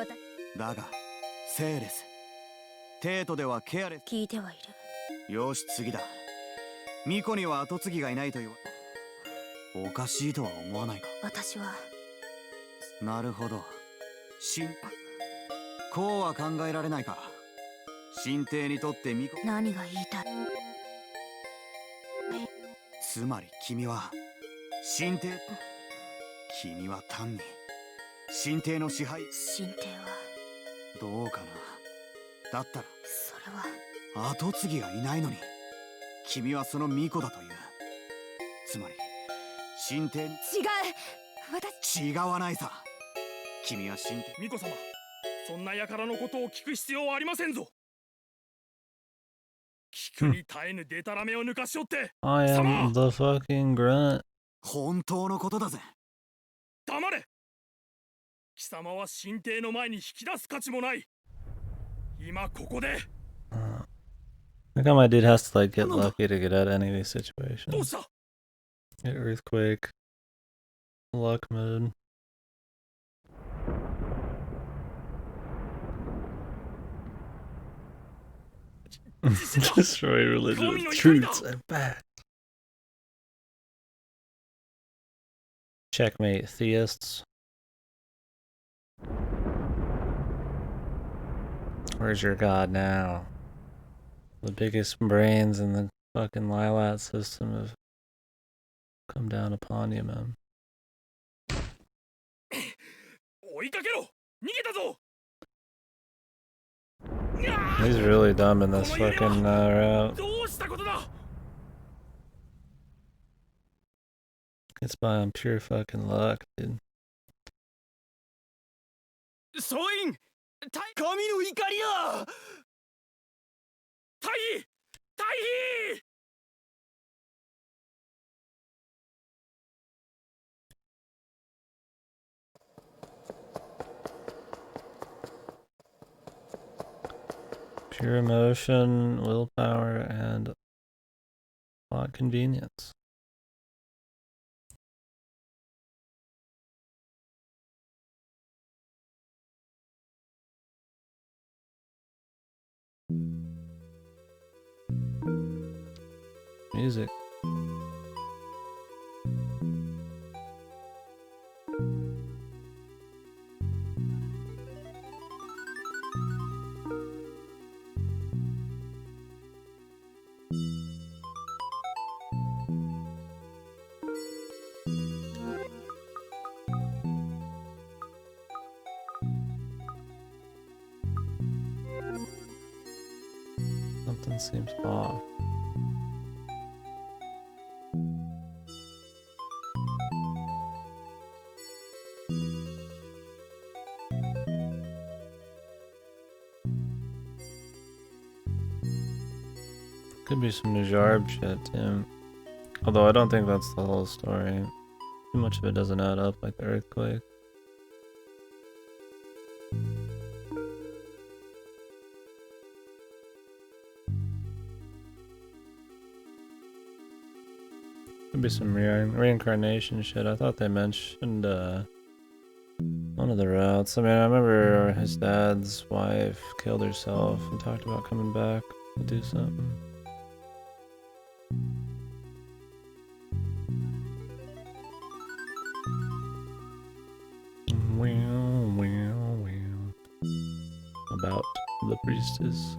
だが、セーレス。テートではケアレス。聞いてはいる。よし、次だ。ミコには跡継ぎがいないと言わ。おかしいとは思わないか。私は。なるほど。こうは考えられないか。神帝にとってミコ。何が言いたい。つまり君は神帝。君は単に神帝の支配。神帝はどうかな。だったらそれは跡継ぎがいないのに君はその巫女だという。つまり神帝に。違う。違わないさ。君は神帝。巫女様、そんな輩のことを聞く必要はありませんぞ。聞くに耐えぬデタラメを抜かしおって。I am the fucking grunt. 本当のことだぜ。黙れ。貴様は神帝の前に引き出す価値もない。今ここで。I think my dude has to like get lucky to get out of any of these situations. どうした。 Get earthquake. Luck mode. Destroy religion with truths and facts. Checkmate, theists. Where's your god now? The biggest brains in the fucking Lilat system have come down upon you, man. 追いかけろ。逃げたぞ。 He's really dumb in this fucking route. どうしたことだ。 It's by on pure fucking luck, dude. 総員、神の怒りだ。退避、退避。 Pure emotion, willpower, and plot convenience. Music. Something seems off. Could be some Nujarb shit too. Although I don't think that's the whole story. Too much of it doesn't add up, like the earthquake. Could be some reincarnation shit. I thought they mentioned one of the routes. I mean, I remember his dad's wife killed herself and talked about coming back to do something. About the priestess.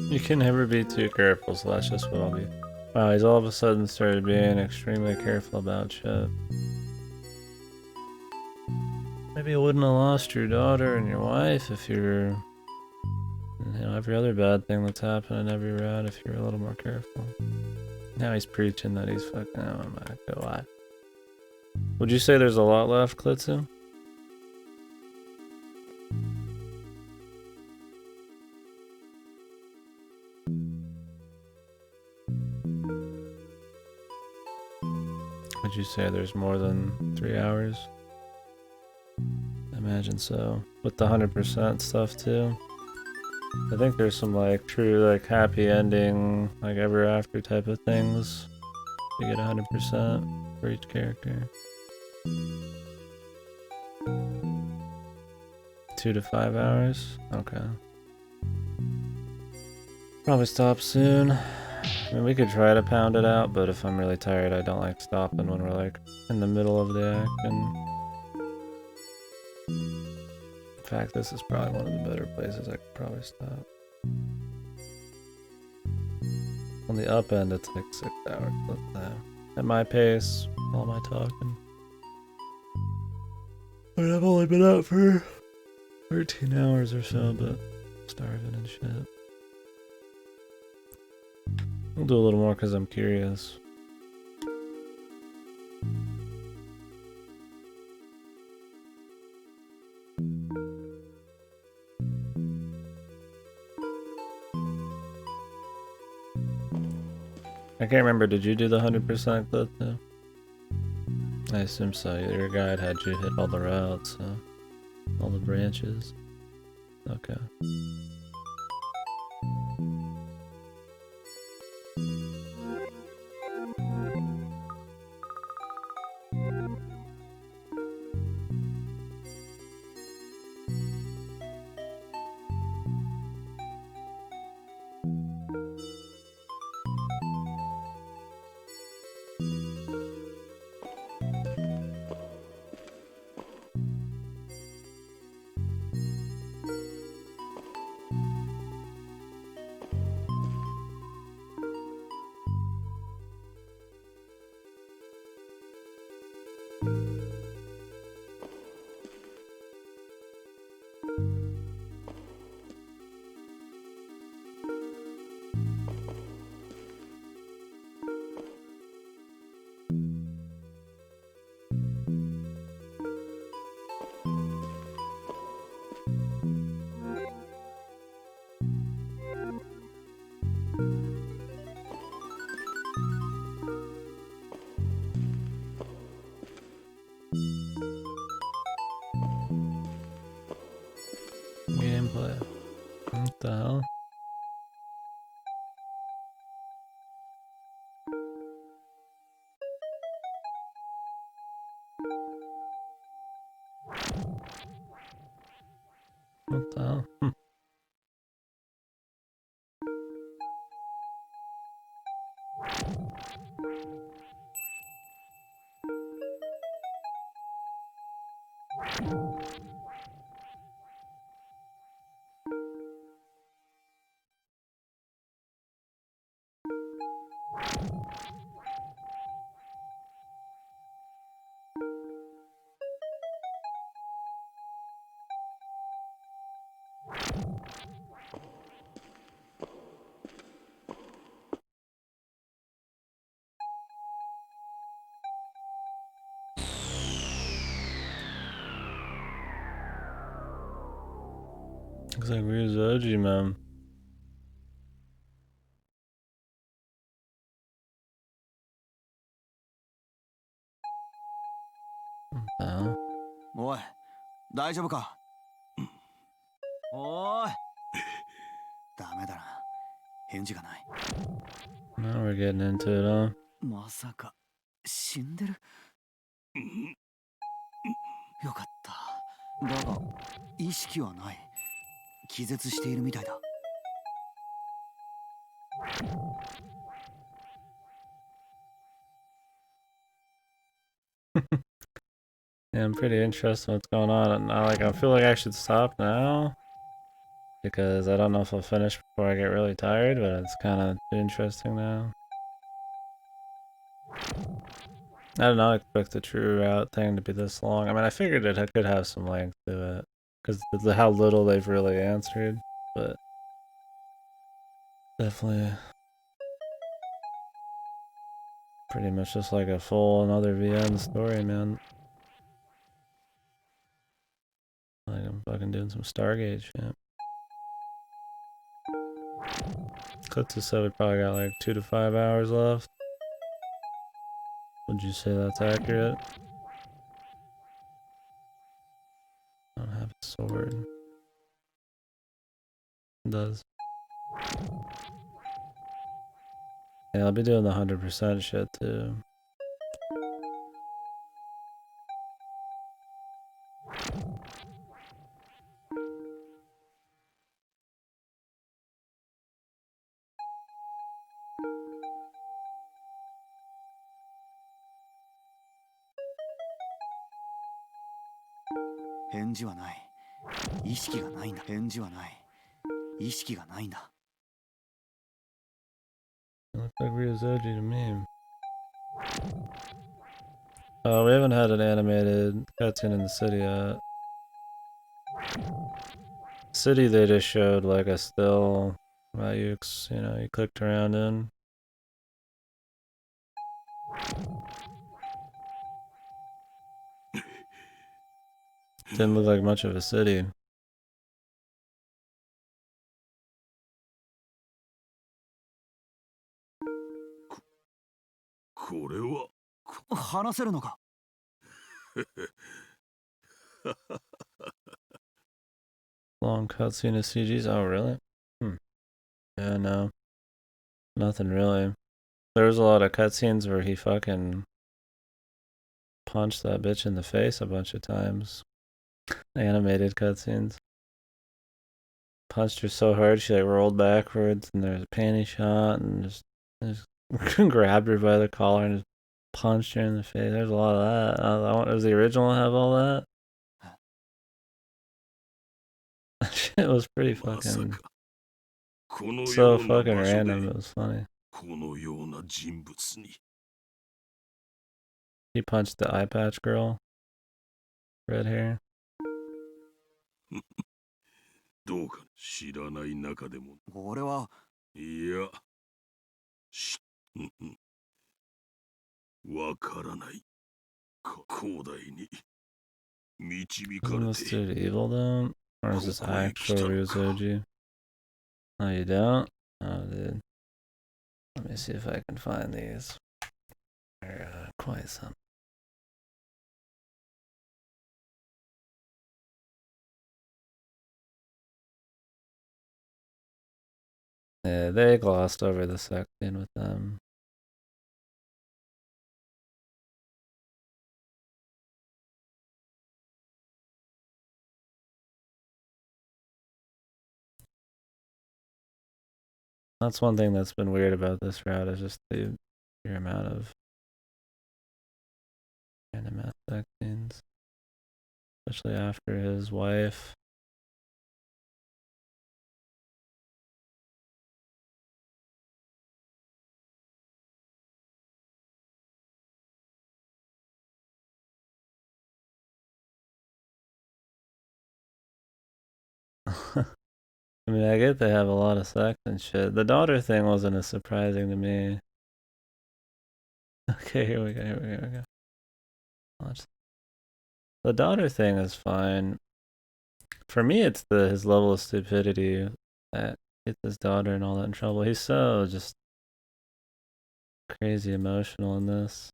You can never be too careful, so that's just what I'll be. Wow, he's all of a sudden started being extremely careful about shit. Maybe you wouldn't have lost your daughter and your wife if you're, you know, every other bad thing that's happened in every route if you're a little more careful. Now he's preaching that he's fucking, oh my god. Would you say there's a lot left, Klitsu? Would Would you say there's more than 3 hours? I imagine so. With the 100% stuff too. I think there's some like true like happy ending, like ever after type of things. You get 100% for each character. 2 to 5 hours? Okay. Probably stop soon. I mean, we could try to pound it out, but if I'm really tired, I don't like stopping when we're like in the middle of the action. In fact, this is probably one of the better places I could probably stop. On the up end, it's like 6 hours. But at my pace, all my talking. I mean, I've only been out for 13 hours or so, but starving and shit. I'll do a little more because I'm curious. I can't remember, did you do the 100% clip too? I assume so. Your guide had you hit all the routes, so all the branches. Okay. Gameplay. What the hell? What the hell? Looks like Ryuzoji, man. What the hell? おい、大丈夫か？おーい。ダメだな。返事がない。Now we're getting into it, huh? まさか死んでる？よかった。だが意識はない。気絶しているみたいだ。Yeah, I'm pretty interested in what's going on. And I feel like I should stop now because I don't know if I'll finish before I get really tired, but it's kind of interesting now. I did not expect the true route thing to be this long. I mean, I figured it could have some length to it because of how little they've really answered, but definitely pretty much just like a full another VN story, man. Like I'm fucking doing some Stargate shit. Clip to said we probably got like 2 to 5 hours left. Would you say that's accurate? I don't have a sword. It does. Yeah, I'll be doing the 100% shit too. It looks like Ryozoji to me. We haven't had an animated cutscene in the city yet. City, they just showed like a still you know, you clicked around in. Didn't look like much of a city. これは話せるのか Long cutscene of CGs? Oh, really? Yeah, no. Nothing really. There was a lot of cutscenes where he fucking punched that bitch in the face a bunch of times. Animated cutscenes. Punched her so hard she like rolled backwards and there's a panty shot and just grabbed her by the collar and just punched her in the face. There's a lot of that. Does the original have all that? Shit was pretty fucking so fucking random. It was funny. He punched the eye patch girl. Red hair. どうか知らない中でも俺はいやわからない広大に導か Isn't れ this て dude evil though? Or is this actual Ryozoji? Oh, you don't? Oh, dude. Let me see if I can find these. They're quite some. Yeah, they glossed over the sex scene with them. That's one thing that's been weird about this route is just the sheer amount of random ass sex scenes. Especially after his wife. I mean, I get they have a lot of sex and shit. The daughter thing wasn't as surprising to me. Okay, here we go. Watch. The daughter thing is fine. For me, it's his level of stupidity that gets his daughter and all that in trouble. He's so just crazy emotional in this.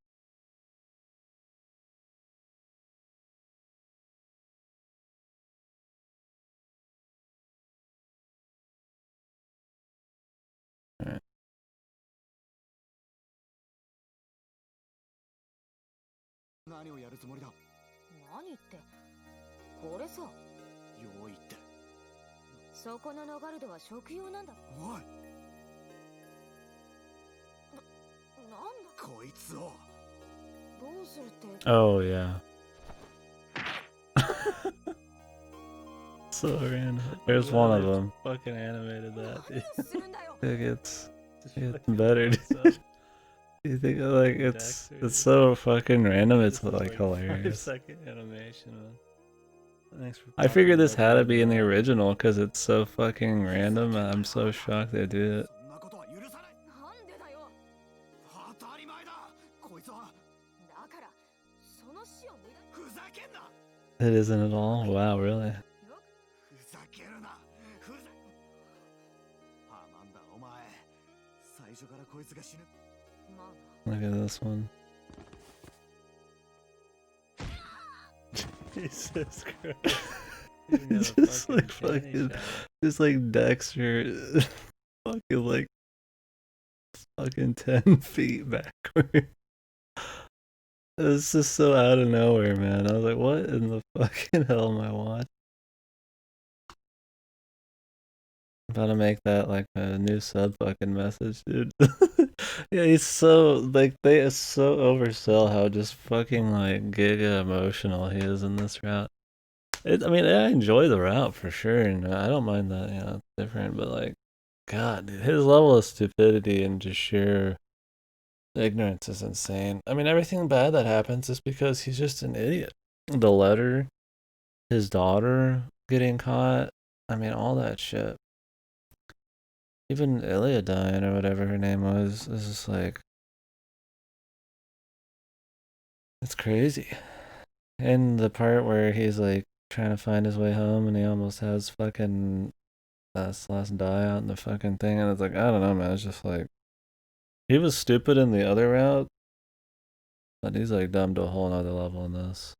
All right. 何をやるつもりだ何ってこれさ用意ってそこのノガルドは食用なんだおいなんだこいつをどうするって Oh, yeah. So random. There's one of them. Fucking animated that, dude. It gets better, dude. You think like it's so fucking random, it's like hilarious. 5-second animation. I figured this had to be in the original because it's so fucking random. I'm so shocked they did it. そんなことは許さないなんでだよ当たり前だこいつはだからその死を無駄にふざけんな It isn't at all? Wow, really? ふざけるなふざアマンダお前最初からこいつが死ぬ まあ Look at this one. Jesus Christ. It's just like fucking, just like Dexter, fucking like, fucking 10 feet backward. It's just so out of nowhere, man. I was like, what in the fucking hell am I watching? I'm about to make that like a new sub fucking message, dude. Yeah, he's so, like, they so oversell how just fucking like giga emotional he is in this route. I mean, I enjoy the route for sure, and I don't mind that, you know, it's different, but like, God, dude, his level of stupidity and just sheer ignorance is insane. I mean, everything bad that happens is because he's just an idiot. The letter, his daughter getting caught, I mean, all that shit. Even Ilya dying or whatever her name was, is just like, it's crazy. And the part where he's like trying to find his way home and he almost has fucking last die out in the fucking thing, and it's like, I don't know, man, it's just like, he was stupid in the other route, but he's like dumb to a whole nother level in this.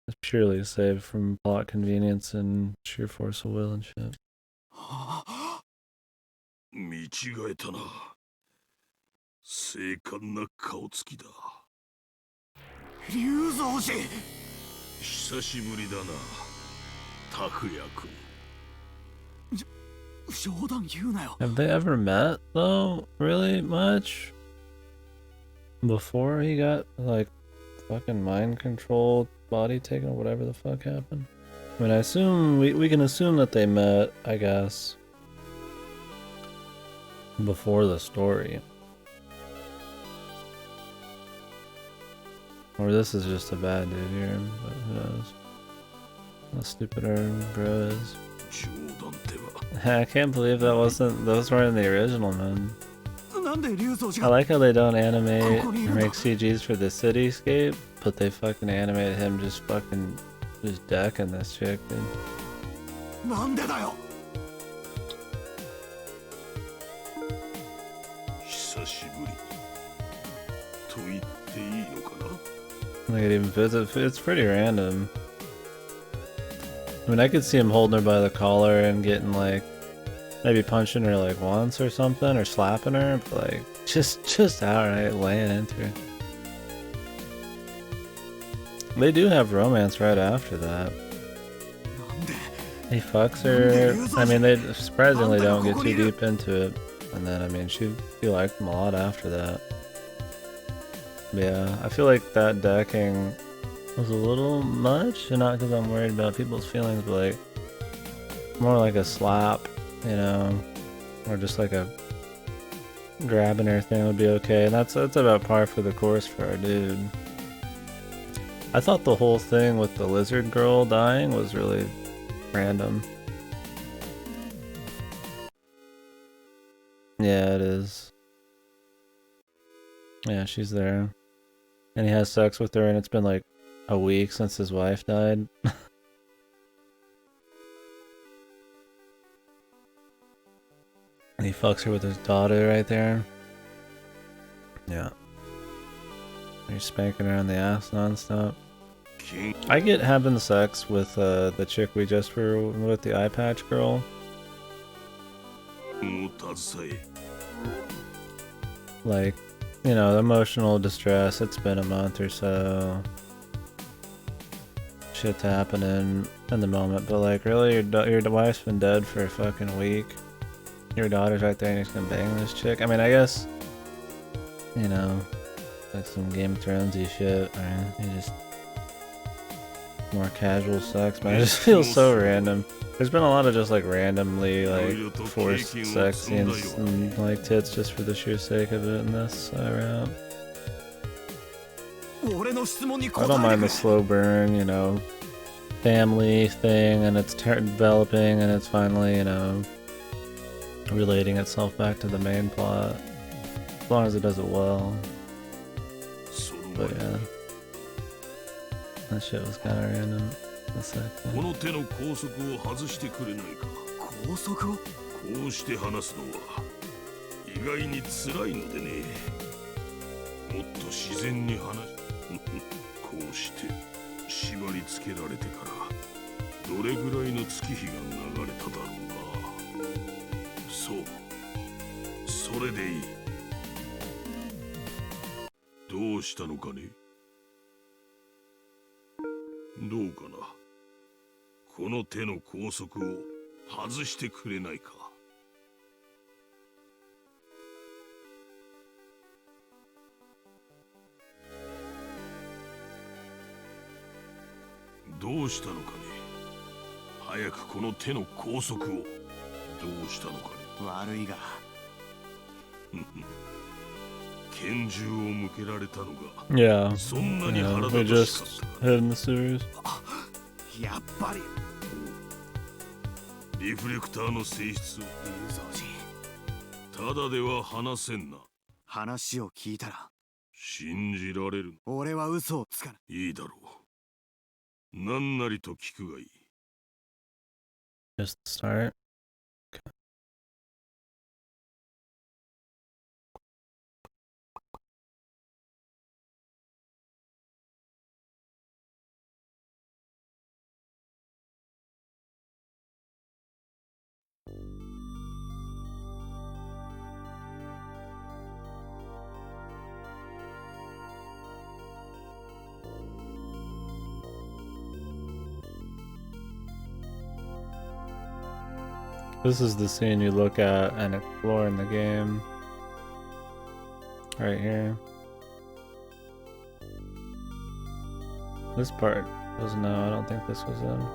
It's purely saved from plot convenience and sheer force of will and shit. 見違えたな。精悍な顔つきだ。龍蔵寺。久しぶりだな、拓也君。冗談言うなよ。 Have they ever met though? Really much? Before he got like fucking mind controlled, body taken, or whatever the fuck happened? I mean, I assume we can assume that they met, I guess, before the story. Or this is just a bad dude here, but who knows? How stupid our bro is. I can't believe those weren't in the original, man. I like how they don't animate or make CGs for the cityscape, but they fucking animate him just decking this chick, dude. なんでだよ。久しぶりと言っていいのかな。 Look at him visit. It's pretty random. I mean, I could see him holding her by the collar and getting like, maybe punching her like once or something, or slapping her, but like just outright laying into her. They do have romance right after that. He fucks her. I mean, they surprisingly don't get too deep into it, and then I mean, she liked him a lot after that. But yeah, I feel like that decking was a little much, and not because I'm worried about people's feelings, but like more like a slap, you know, or just like a grabbing her thing would be okay, and that's about par for the course for our dude. I thought the whole thing with the lizard girl dying was really random. Yeah, it is. Yeah, she's there. And he has sex with her, and it's been like a week since his wife died. And he fucks her with his daughter right there. Yeah. He's spanking her on the ass nonstop. I get having sex with the chick we just were with, the eye patch girl. Like, you know, emotional distress, it's been a month or so. Shit's happening in the moment, but like, really, your wife's been dead for a fucking week. Your daughter's right there and you're just gonna bang this chick? I mean, I guess, you know, like some Game of Thronesy shit, or you just more casual sex, but it just feels so random. There's been a lot of just like randomly like forced sex scenes and like tits just for the sheer sake of it in this route. I don't mind the slow burn, you know, family thing, and it's developing, and it's finally, you know, relating itself back to the main plot, as long as it does it well. But yeah, that shit was kind of random. The sex thing. この手の拘束を外してくれないか。拘束を？こうして話すのは意外に辛いのでね。もっと自然に話こうして縛り付けられてからどれぐらいの月日が流れただろうな。そう、それでいい。どうしたのかね。どうかな。この手の拘束を外してくれないか。どうしたのかね。早くこの手の拘束を。どうしたのかね。悪いが拳銃を向けられたのが Yeah. そんなに Yeah, 腹 we 立たしか just ったか。 hid in the sewers. やっぱりリフレクターの性質を龍造寺、ただでは話せんな。話を聞いたら信じられる。俺は嘘をつかない。いいだろう。何なりと聞くがいい。 Just start. This is the scene you look at and explore in the game. Right here. This part was no, I don't think this was in.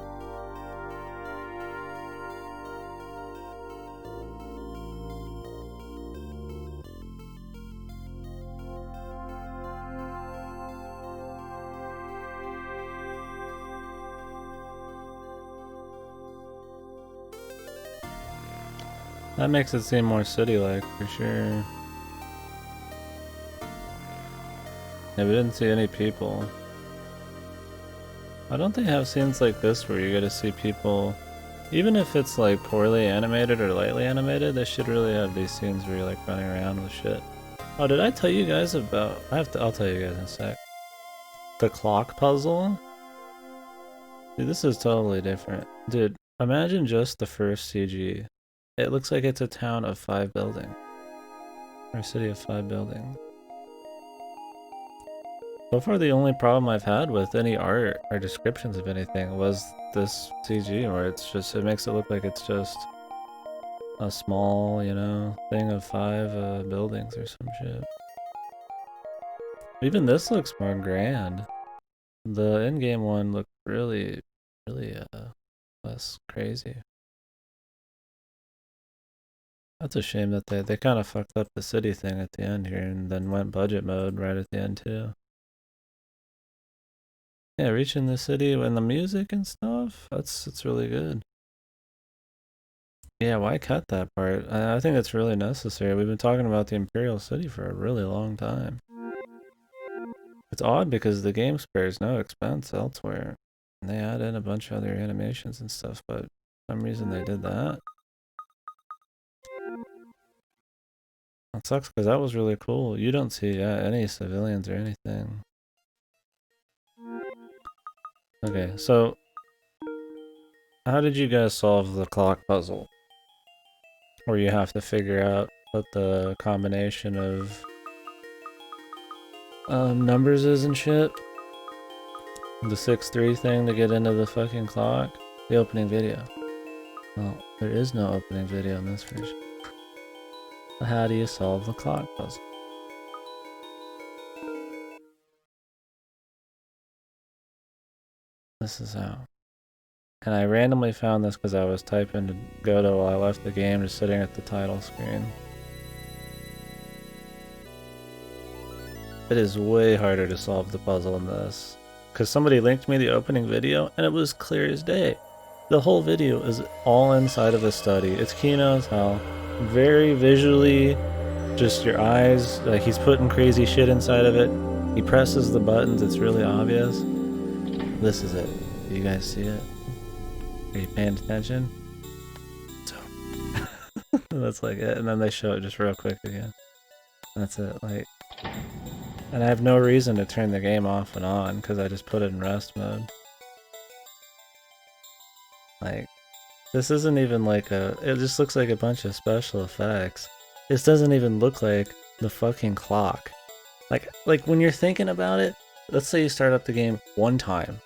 That makes it seem more city-like for sure. Yeah, we didn't see any people. Why don't they have scenes like this where you get to see people, even if it's like poorly animated or lightly animated, they should really have these scenes where you're like running around with shit. Oh, did I tell you guys about, I'll tell you guys in a sec. The clock puzzle? Dude, this is totally different. Dude, imagine just the first CG. It looks like it's a town of 5 buildings. Or a city of 5 buildings. So far the only problem I've had with any art or descriptions of anything was this CG, where it's just, it makes it look like it's just a small, you know, thing of 5 buildings or some shit. Even this looks more grand. The in-game one looked really less crazy. That's a shame that they kind of fucked up the city thing at the end here and then went budget mode right at the end too. Yeah, reaching the city and the music and stuff, it's really good. Yeah, why cut that part? I think it's really necessary. We've been talking about the Imperial City for a really long time. It's odd because the game spares no expense elsewhere. And they add in a bunch of other animations and stuff, but for some reason they did that. That sucks because that was really cool. You don't see any civilians or anything. Okay, so how did you guys solve the clock puzzle? Where you have to figure out what the combination of numbers is and shit? The 6-3 thing to get into the fucking clock? The opening video. Well, there is no opening video in this version. How do you solve the clock puzzle? This is how. And I randomly found this because I was typing to Goto while I left the game, just sitting at the title screen. It is way harder to solve the puzzle in this. Because somebody linked me the opening video, and it was clear as day. The whole video is all inside of a study. It's Kino as hell. Very visually, just your eyes, like he's putting crazy shit inside of it. He presses the buttons, it's really obvious. This is it. Do you guys see it? Are you paying attention? So that's like it, and then they show it just real quick again. That's it, like And I have no reason to turn the game off and on because I just put it in rest mode. Like, this isn't even like it just looks like a bunch of special effects. This doesn't even look like the fucking clock. Like when you're thinking about it, let's say you start up the game one time,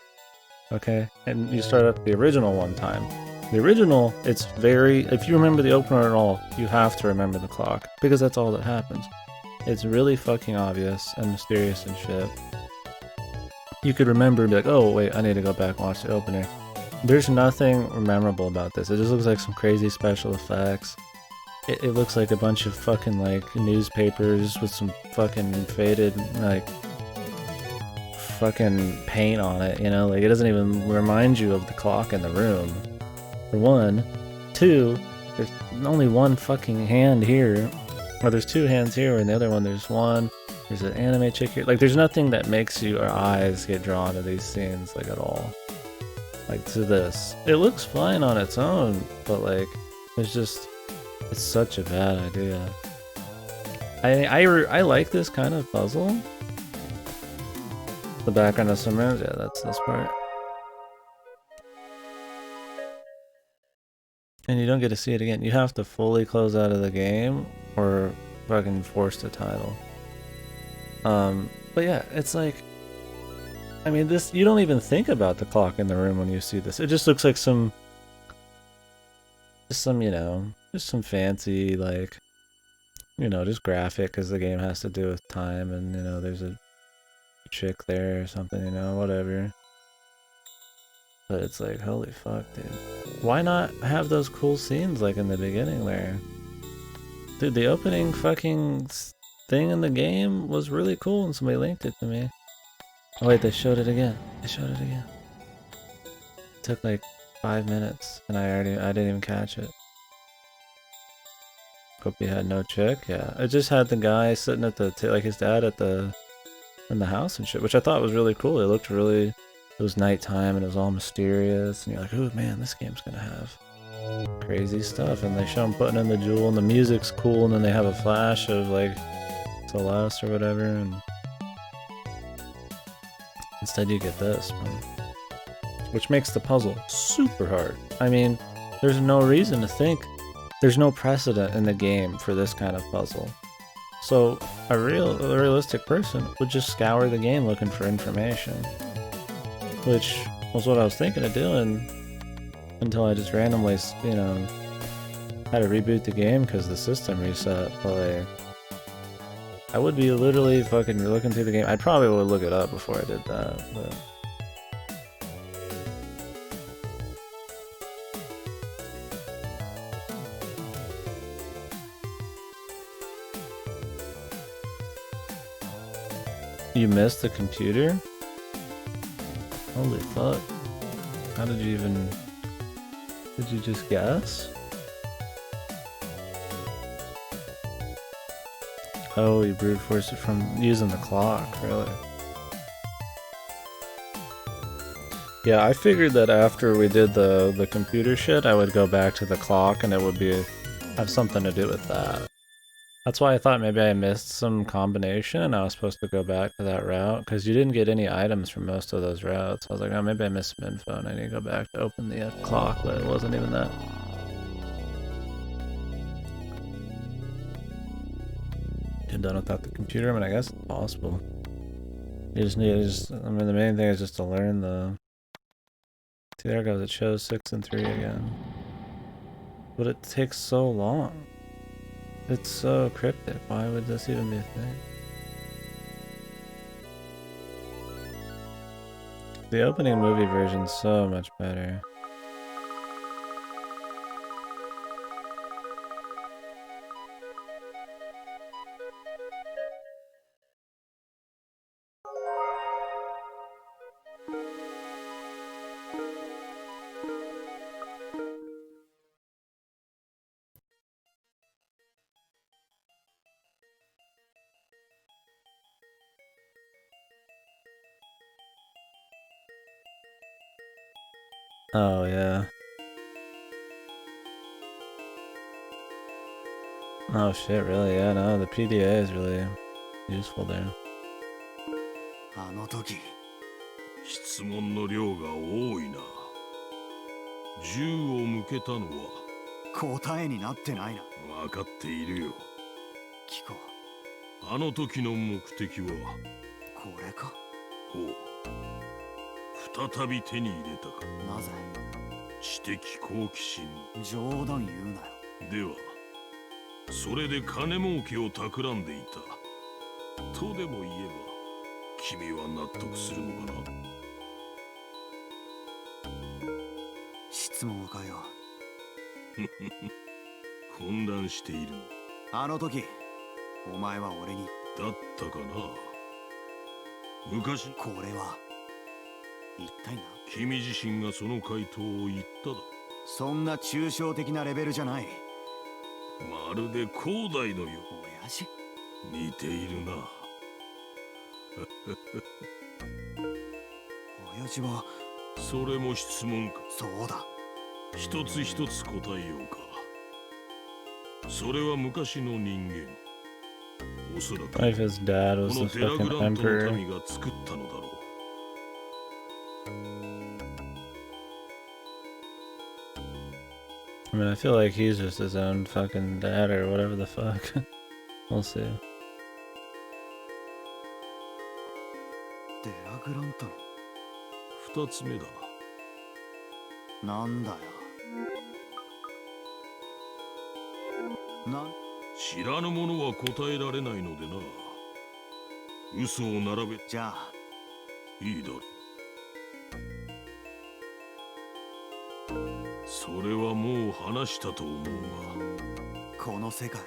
okay? And you start up the original one time. The original, it's very, if you remember the opener at all, you have to remember the clock, because that's all that happens. It's really fucking obvious and mysterious and shit. You could remember and be like, oh wait, I need to go back and watch the opener. There's nothing memorable about this. It just looks like some crazy special effects. It looks like a bunch of fucking like newspapers with some fucking faded like fucking paint on it, you know? Like it doesn't even remind you of the clock in the room. For one. Two, there's only one fucking hand here. Or there's two hands here, and the other one there's one. There's an anime chick here. Like there's nothing that makes your eyes get drawn to these scenes like at all. Like to this. It looks fine on its own, but like there's just, it's such a bad idea. I like this kind of puzzle. The background of some rooms, yeah, that's this part. And you don't get to see it again. You have to fully close out of the game or fucking force the title. But yeah, it's like, I mean, this, you don't even think about the clock in the room when you see this. It just looks like some, you know, just some fancy, like, you know, just graphic, because the game has to do with time, and, you know, there's a chick there or something, you know, whatever. But it's like, holy fuck, dude. Why not have those cool scenes, like, in the beginning there? Dude, the opening fucking thing in the game was really cool, and somebody linked it to me. Oh wait, they showed it again. They showed it again. It took like 5 minutes, and I didn't even catch it. Hope he had no chick. Yeah, it just had the guy sitting at the like his dad at in the house and shit, which I thought was really cool. It looked really, it was nighttime and it was all mysterious, and you're like, oh man, this game's gonna have crazy stuff. And they show him putting in the jewel, and the music's cool, and then they have a flash of like Celeste or whatever, and instead you get this, man. Which makes the puzzle super hard. I mean, there's no reason to think, there's no precedent in the game for this kind of puzzle. So a realistic person would just scour the game looking for information, which was what I was thinking of doing until I just randomly, you know, had to reboot the game because the system reset. But like, I would be literally fucking looking through the game. I probably would look it up before I did that, but you missed the computer? Holy fuck. How did you even... Did you just guess? Oh, you brute forced it from using the clock, really? Yeah, I figured that after we did the computer shit, I would go back to the clock and it would be... have something to do with that. That's why I thought maybe I missed some combination and I was supposed to go back to that route, because you didn't get any items from most of those routes. I was like, oh, maybe I missed some info and I need to go back to open the clock, but it wasn't even that. You're done without the computer? I mean, I guess it's possible. You just need to I mean, the main thing is just to learn the... See, there it goes, it shows 6 and 3 again. But it takes so long. It's so cryptic. Why would this even be a thing? The opening movie version's so much better. Oh, yeah. Oh shit, really? Yeah, no, the PDA is really useful there. あの時質問の量が多いな。銃を向けたのは答えになってないな。分かっているよ。聞こあの時の目的はう。これか。ほう、再び手に入れたか。なぜ。知的好奇心。冗談言うなよ。ではそれで金儲けを企んでいたとでも言えば君は納得するのかな。質問を変えよ混乱しているのう。あの時お前は俺にだったかな。昔これは一体な。君自身がその回答を言っただ。そんな抽象的なレベルじゃない。まるで広大のよ親父。う似ているな。親父は。それも質問か。そうだ。一つ一つ答えようか。それは昔の人間。おそらく What if his dad こ was の the デラグ fucking ラントの emperor? 民が作ったのだろう。I mean, I feel like he's just his own fucking dad or whatever the fuck. We'll see. デラグラント二つ目だ。の。なんだよ。なん知らぬものは答えられないのでな。嘘を並べじゃあいいだろう。それはもう話したと思うが。この世界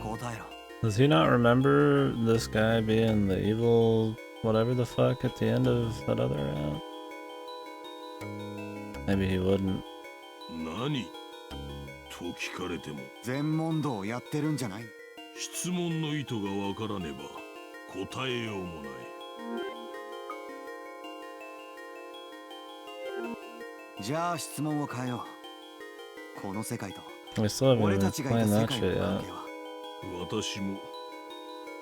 答えろ。 Does he not remember this guy being the evil whatever the fuck at the end of that other round? Maybe he wouldn't. 何と聞かれても全問答をやってるんじゃない。質問の意図がわからねば答えようもない。じゃあ質問を変えよう。この世界と We still 俺 haven't た even ちがいた explained 世 that 界 shit の関 yet. 係は。私も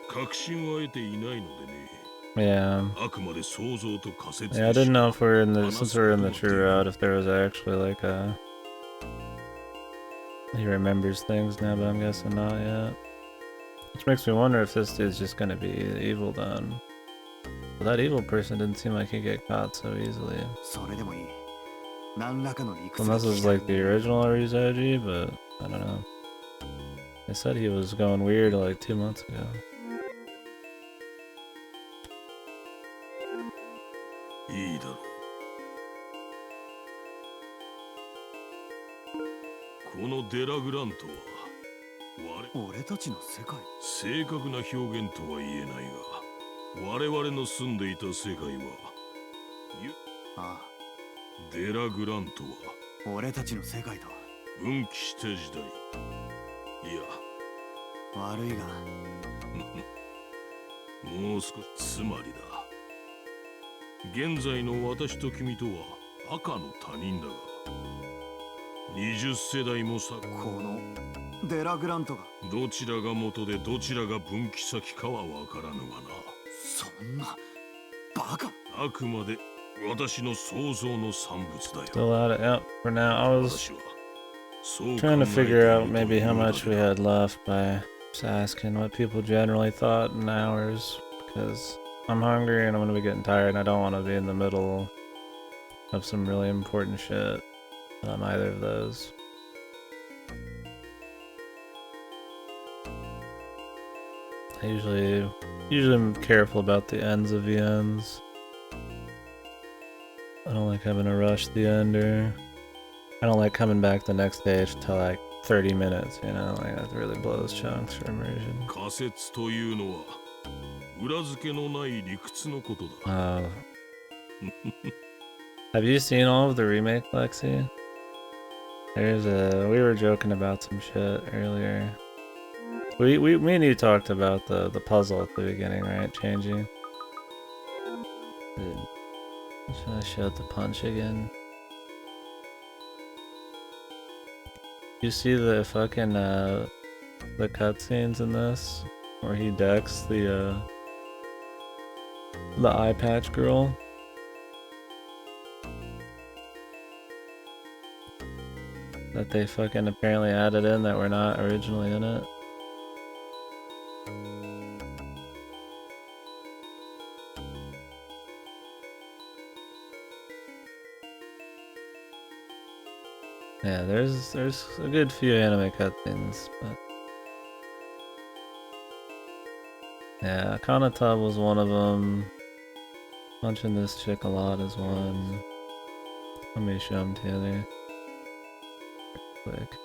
確信は得ていないのでね。 Yeah. あくまで想像と仮説 Yeah, I でし didn't か know if we're in the 話 since す we're こ in と the が true できない。 route, if there was actually like a he remembers things now, but I'm guessing not yet. Which makes me wonder if this dude's just gonna be evil then. But that evil person didn't seem like he'd get caught so easily. それでもいい。何らかの理屈が Unless it was like the original Arizoji, but I don't know. They said he was going weird like 2 months ago. いいだろう。このデラグラントは俺たちの世界。正確な表現とは言えないが、我々の住んでいた世界はあデラグラントはあ、俺たちの世界と。分岐した時代。いや悪いがもう少しつまりだ。現在の私と君とは赤の他人だが、20世代もさ、このデラグラントが。どちらが元でどちらが分岐先かは分からぬがな。そんなバカ。あくまで私の想像の産物だよ。 Still at it. Yep. For now, I was 私はそう考えてい trying to る figure out と maybe いう how だ much け we だ。 had left by just asking what people generally thought in hours, because I'm hungry and I'm gonna be getting tired and I don't want to be in the middle of some really important shit on either of those. I usually am careful about the ends of the ends. I don't like having to rush the ender. I don't like coming back the next day to like 30 minutes, you know, like that really blows chunks for immersion. 仮説というのは裏付けのない理屈のことだ。Have you seen all of the remake, Lexi? We were joking about some shit earlier. Me and you talked about the puzzle at the beginning, right? Changing. Dude, should I show the punch again? You see the fucking the cutscenes in this where he decks the The eye patch girl. That they fucking apparently added in that were not originally in it. Yeah, there's a good few anime cutscenes, but yeah, Kanata was one of them. Punching this chick a lot is one. Let me show them to you there. Quick.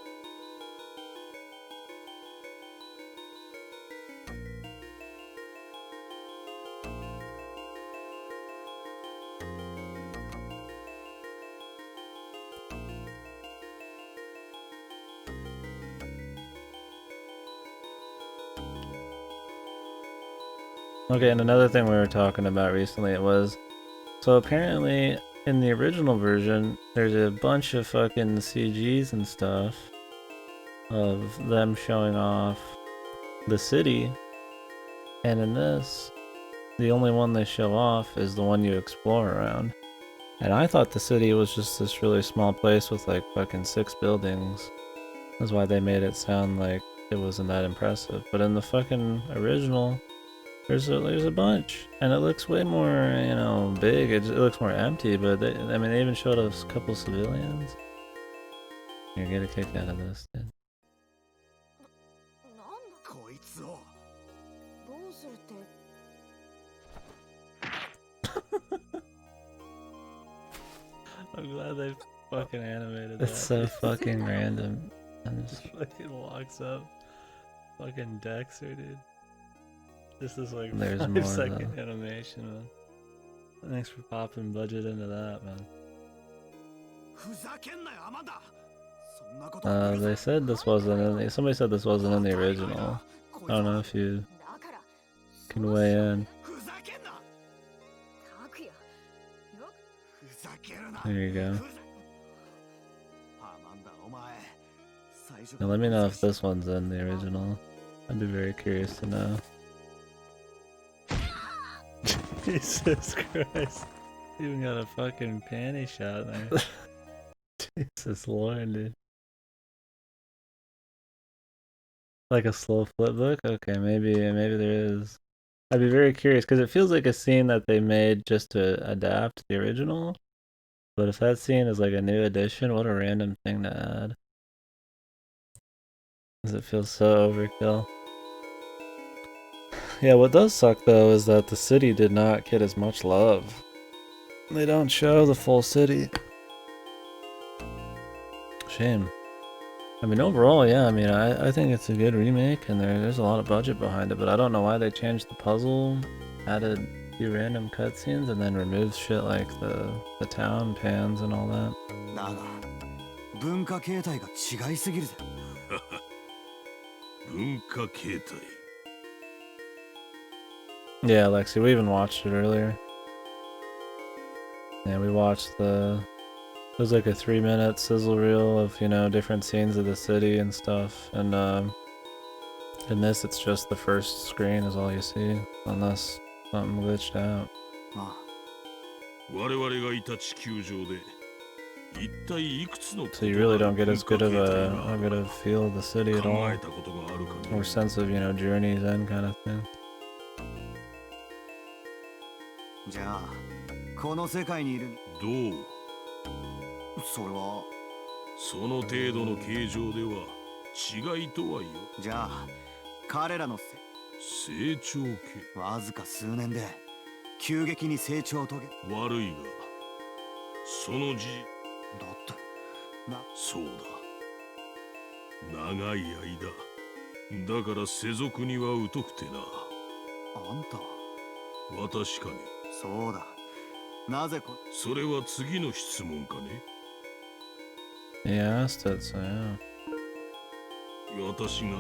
Okay, and another thing we were talking about recently, it was, so apparently in the original version, there's a bunch of fucking CGs and stuff of them showing off the city, and in this, the only one they show off is the one you explore around. And I thought the city was just this really small place with like fucking 6 buildings. That's why they made it sound like it wasn't that impressive. But in the fucking original, there's a bunch, and it looks way more, you know, big. It looks more empty, but they even showed us a couple civilians. You're gonna get a kick out of this, dude. こいつを どうするって I'm glad they fucking animated that. It's so fucking random. And just fucking walks up. Fucking Dexter, dude. This is like there's 5-second animation, man. Thanks for popping budget into that, man. ふざけんなよアマンダ そんなことは They said this wasn't in the, somebody said this wasn't in the original. I don't know if you だから can weigh in. ふざけんな拓也よふざけるな There you go. ふざアマンダお前最初 Now let me know if this one's in the original. I'd be very curious to know. Jesus Christ. Even got a fucking panty shot there. Jesus Lord, dude. Like a slow flip book? Okay, maybe there is. I'd be very curious because it feels like a scene that they made just to adapt the original. But if that scene is like a new addition, what a random thing to add. Does it feel so overkill? Yeah, what does suck though is that the city did not get as much love. They don't show the full city. Shame. I mean, overall, yeah, I mean, I think it's a good remake, and there's a lot of budget behind it, but I don't know why they changed the puzzle, added a few random cutscenes, and then removed shit like the town pans and all that. だが文化形態が違いすぎるぜ文化形態 Yeah, Lexi, we even watched it earlier. Yeah, we watched it was like a 3-minute sizzle reel of, you know, different scenes of the city and stuff, and in this it's just the first screen is all you see, unless something glitched out. あ我々がいた地球上で一体いくつの So you really don't get as good of a feel of the city at 考 all, えたことがあるかね or sense of, you know, journey's end kind of thing. じゃあこの世界にいるどうそれはその程度の形状では違いとはよじゃあ彼らの成長系わずか数年で急激に成長を遂げ悪いがその字だってなそうだ長い間だから世俗には疎くてなあんたは私かねそうだなぜこそれは次の質問かね Yeah, I asked it, so yeah. 私が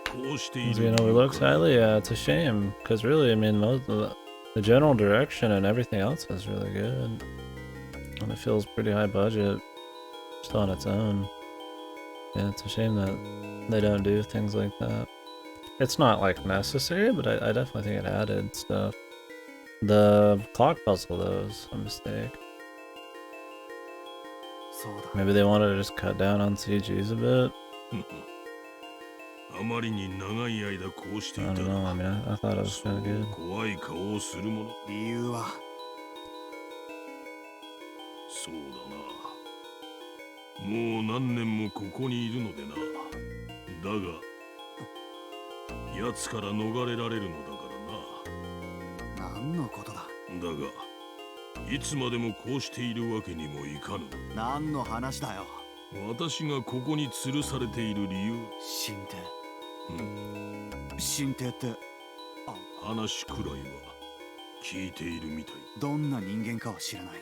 こうしてい Is る being overlooked highly? Yeah, it's a shame, because really, I mean, most of the general direction and everything else is really good. And it feels pretty high budget, just on its own. Yeah, it's a shame that they don't do things like that. It's not, like, necessary, but I definitely think it added stuff. The clock puzzle, though, was a mistake. そうだ Maybe they wanted to just cut down on CGs a bit. あまりに長い間こうして I いた don't know. I ら mean, I thought it was そ kind of う good. 怖い顔をするもの。理由はそうだな。もう何年もここにいるのでな。だが奴から逃れられるのだからな。何のことだ。だがいつまでもこうしているわけにもいかぬ。何の話だよ。私がここに吊るされている理由。神帝。神帝って話くらいは聞いているみたい。どんな人間かは知らない。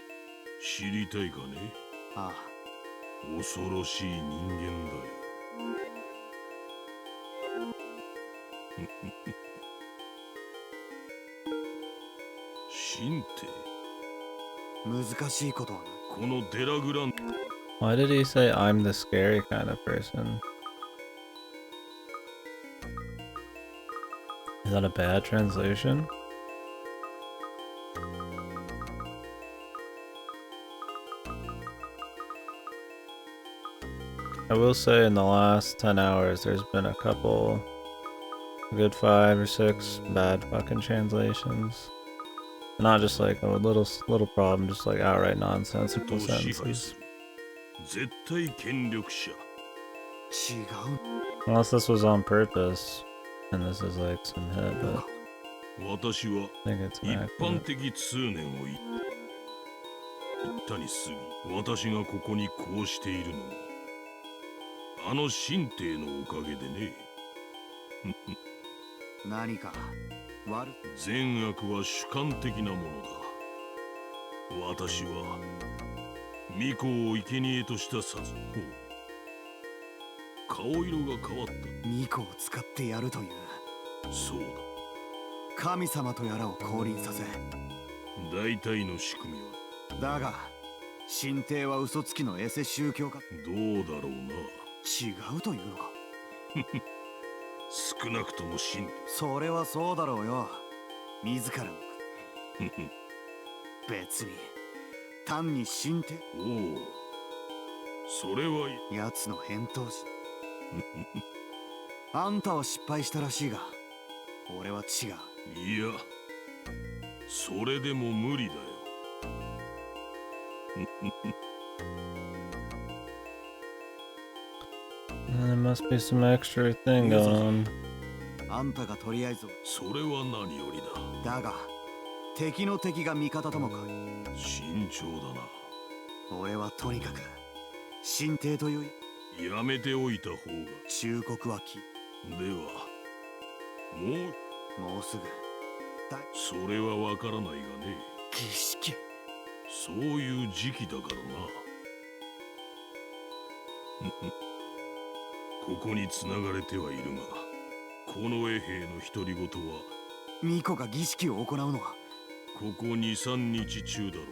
知りたいかね。あ恐ろしい人間だよ。神帝。難しいことはない。このデラグラン Why did he say I'm the scary kind of person? Is that a bad translation? I will say in the last 10 hours there's been a couple, a good 5 or 6 bad fucking translations. Not just like a little problem, just like outright nonsensical を支配 sentences. する絶対権力者。違う。 Unless this was on purpose, and this is like some hit, but 私は I think it's 一 an 般 accident. 的通念を言ったに過ぎ、私がここにこうしているのもあの神帝のおかげでね。何か悪善悪は主観的なものだ。私は巫女を生贄とした殺法。顔色が変わった。巫女を使ってやるというそう神様とやらを降臨させ。だ。大体の仕組みはだが神帝は嘘つきのエセ宗教家。どうだろうな。違うというのか。少なくとも神それはそうだろうよ。自らの別に単に神帝。おお、それはいい。奴の返答しあんたは失敗したらしいが俺は違う。いや、それでも無理だよ。There must be some extra thing going on. あんたがとりあえずそれは何よりだ。だが敵の敵が味方ともか。慎重だな。俺はとにかく神帝というやめておいた方が。忠告はき。ではもうもうすぐそれはわからないがね。儀式。そういう時期だからな。ここに繋がれてはいるが、この衛兵の独り言は巫女が儀式を行うのはここ 2,3 日中だろう。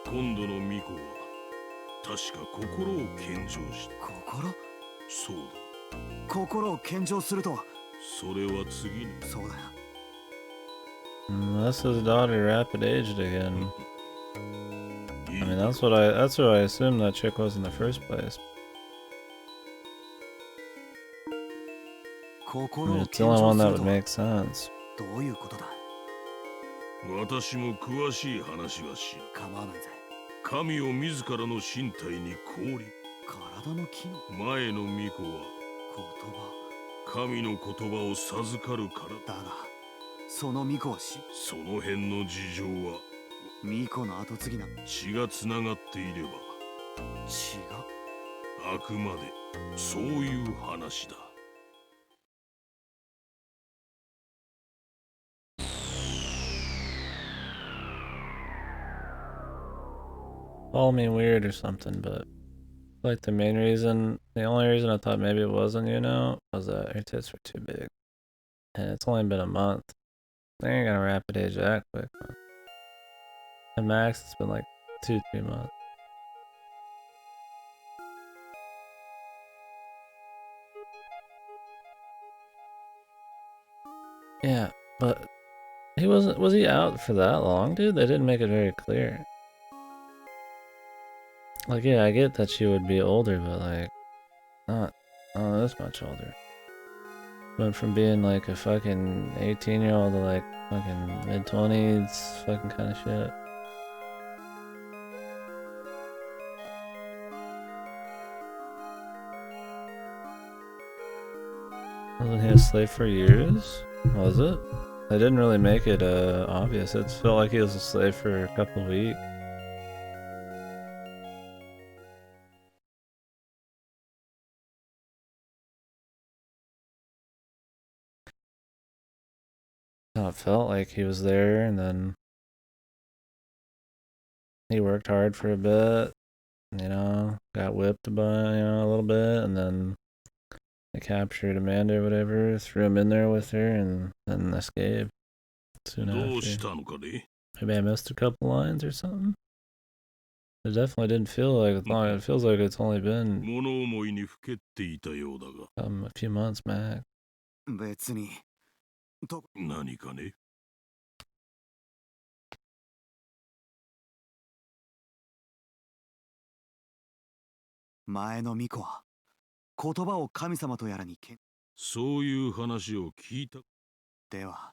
今度の巫女は確か心を献上した。心。そうだ。心を献上するとは。それは次の。そうだよ。 Unless his daughter rapid aged again. I mean, that's what I assumed that chick was in the first place. I 心 mean, を it's the 献 only 上 one す that る would とは make sense. どういうことだ。私も詳しい話は知る。構わないぜ。神を自らの身体に降臨。体の機能。前の巫女は言葉。神の言葉を授かるからだ。だがその巫女はその辺の事情は巫女の後継ぎなんだ。血がつながっていれば。血が。あくまでそういう話だ。Call me weird or something, but like the only reason I thought maybe it wasn't, was that her tits were too big. And it's only been a month. They ain't gonna rapid age that quick. At max, it's been like 2-3 months. Yeah, but Was he out for that long, dude? They didn't make it very clear. Like, yeah, I get that she would be older, but like, not this much older. Went from being like a fucking 18-year-old to like fucking mid-20s, fucking kind of shit. Wasn't he a slave for years? Was it? They didn't really make it obvious. It felt like he was a slave for a couple of weeks. It felt like he was there, and then he worked hard for a bit, you know, got whipped by, you know, a little bit, and then they captured Amanda or whatever, threw him in there with her, and then escaped soon after. Maybe I missed a couple lines or something. It definitely didn't feel like it's long. It feels like it's only been a few months max. 別に。何かね。前の巫女は言葉を神様とやらにそういう話を聞いた。では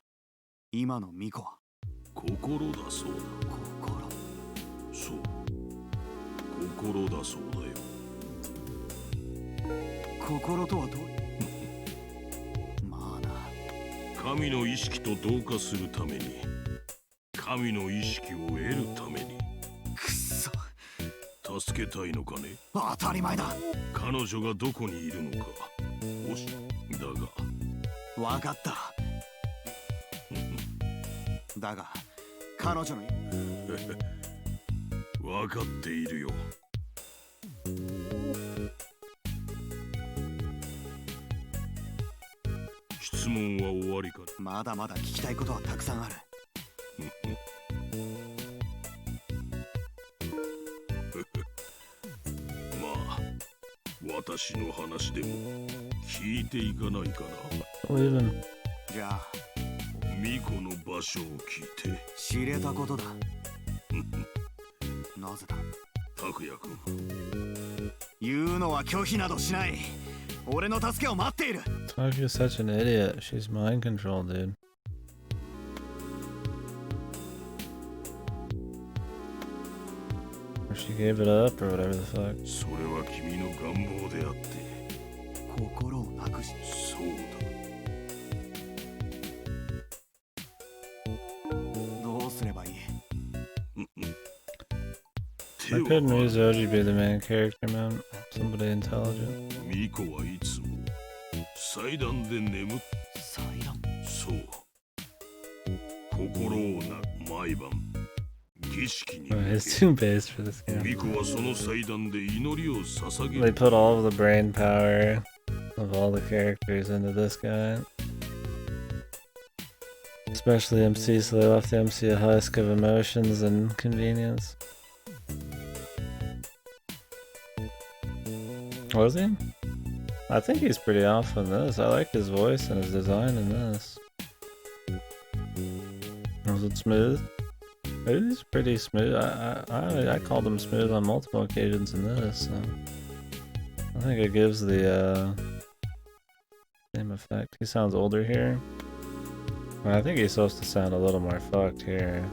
今の巫女は心だそうだ。心。そう。心だそうだよ。心とはどうまあな。神の意識と同化するために、神の意識を得るために。くっそ。助けたいのかね。当たり前だ。彼女がどこにいるのか。だが。わかった。だが彼女のわかっているよ。質問は終わりか。まだまだ聞きたいことはたくさんある。まあ私の話でも聞いていかないかな。じゃあ巫女の場所を聞いて知れたことだ。なぜだ拓也君。言うのは拒否などしない。俺の助けを待っている。Takuya's such an idiot. She's mind controlled, dude. Or she gave it up, or whatever the fuck. それは君の願望であって。心をなくし。そうだ。どうすればいい Why couldn't Mizoji be the main character, man? Somebody intelligent. 巫女はいつも祭壇で眠っ。祭壇。そう。心を毎晩儀式に。It's too based for this game. 巫女はその祭壇で祈りを捧げ They る。 put all of the brain power of all the characters into this guy. Especially MC, so they left the MC a husk of emotions and convenience. Was he? I think he's pretty off in this. I like his voice and his design in this. Was it smooth? He's pretty smooth. I called him smooth on multiple occasions in this. So I think it gives the same effect. He sounds older here. I think he's supposed to sound a little more fucked here.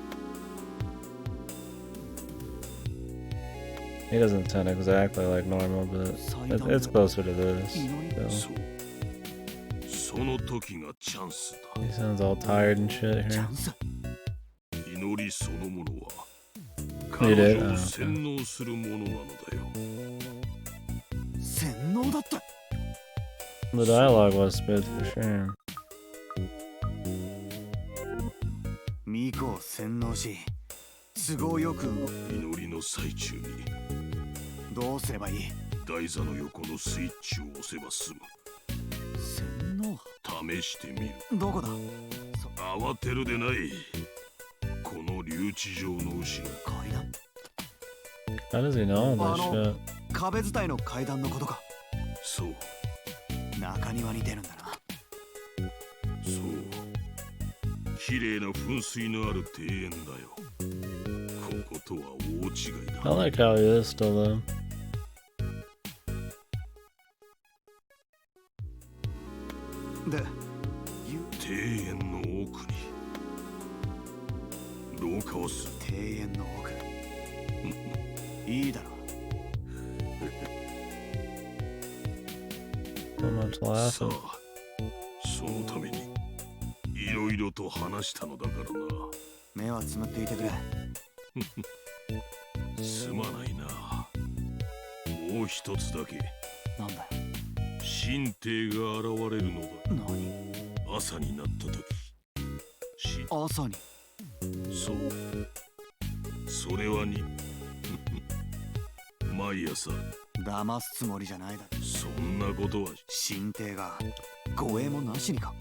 He doesn't sound exactly like normal, but it's closer to this. So. その時がチャンスだ。 He sounds all tired and shit here. 祈りそのものは He 彼 did? 女を Oh, 洗 okay. 脳するものなのだよ。洗脳だった。 The dialogue was smooth for sure. 巫女を洗脳し都合よく祈りの最中にどうすればいい。台座の横のスイッチを押せば済む。洗脳試してみる。どこだ。慌てるでない。この留置場の後ろ。階段。 How does he know all this shit? 壁伝いの階段のことか。そう。中庭に出るんだな。そう。綺麗な噴水のある庭園だよ。こことは大違いだ。 I like how he is still though. で、庭園の奥に廊下をす庭園の奥いいだろ So much さ laughing. あ、そのためにいろいろと話したのだからな。目はつむっていてくれすまないな。もう一つだけ。なんだよ神帝が現れるのだ。何朝になった時。朝にそう。それはに毎朝。騙すつもりじゃないだろそんなことは神帝が護衛もなしにか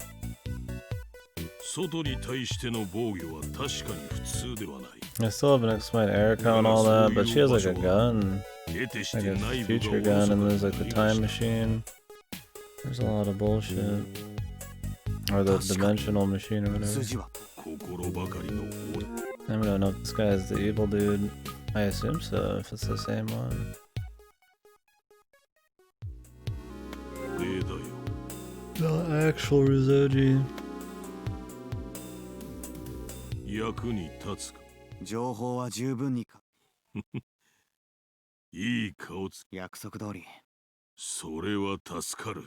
外に対しての防御は確かに普通ではない。 I still haven't explained Erica and all that, but she has like a gun. 得てし Like て a 内部 future が gun, and おろ there's そ like か the になり time ました。 machine. There's a lot of bullshit. Or the dimensional machine or whatever. 筋は心ばかりの I don't know if this guy is the evil dude. I assume so, if it's the same one. 例だよ。 Not actual Rizoji. 役に立つか。情報は十分にかいい顔つき。約束通りそれは助かる。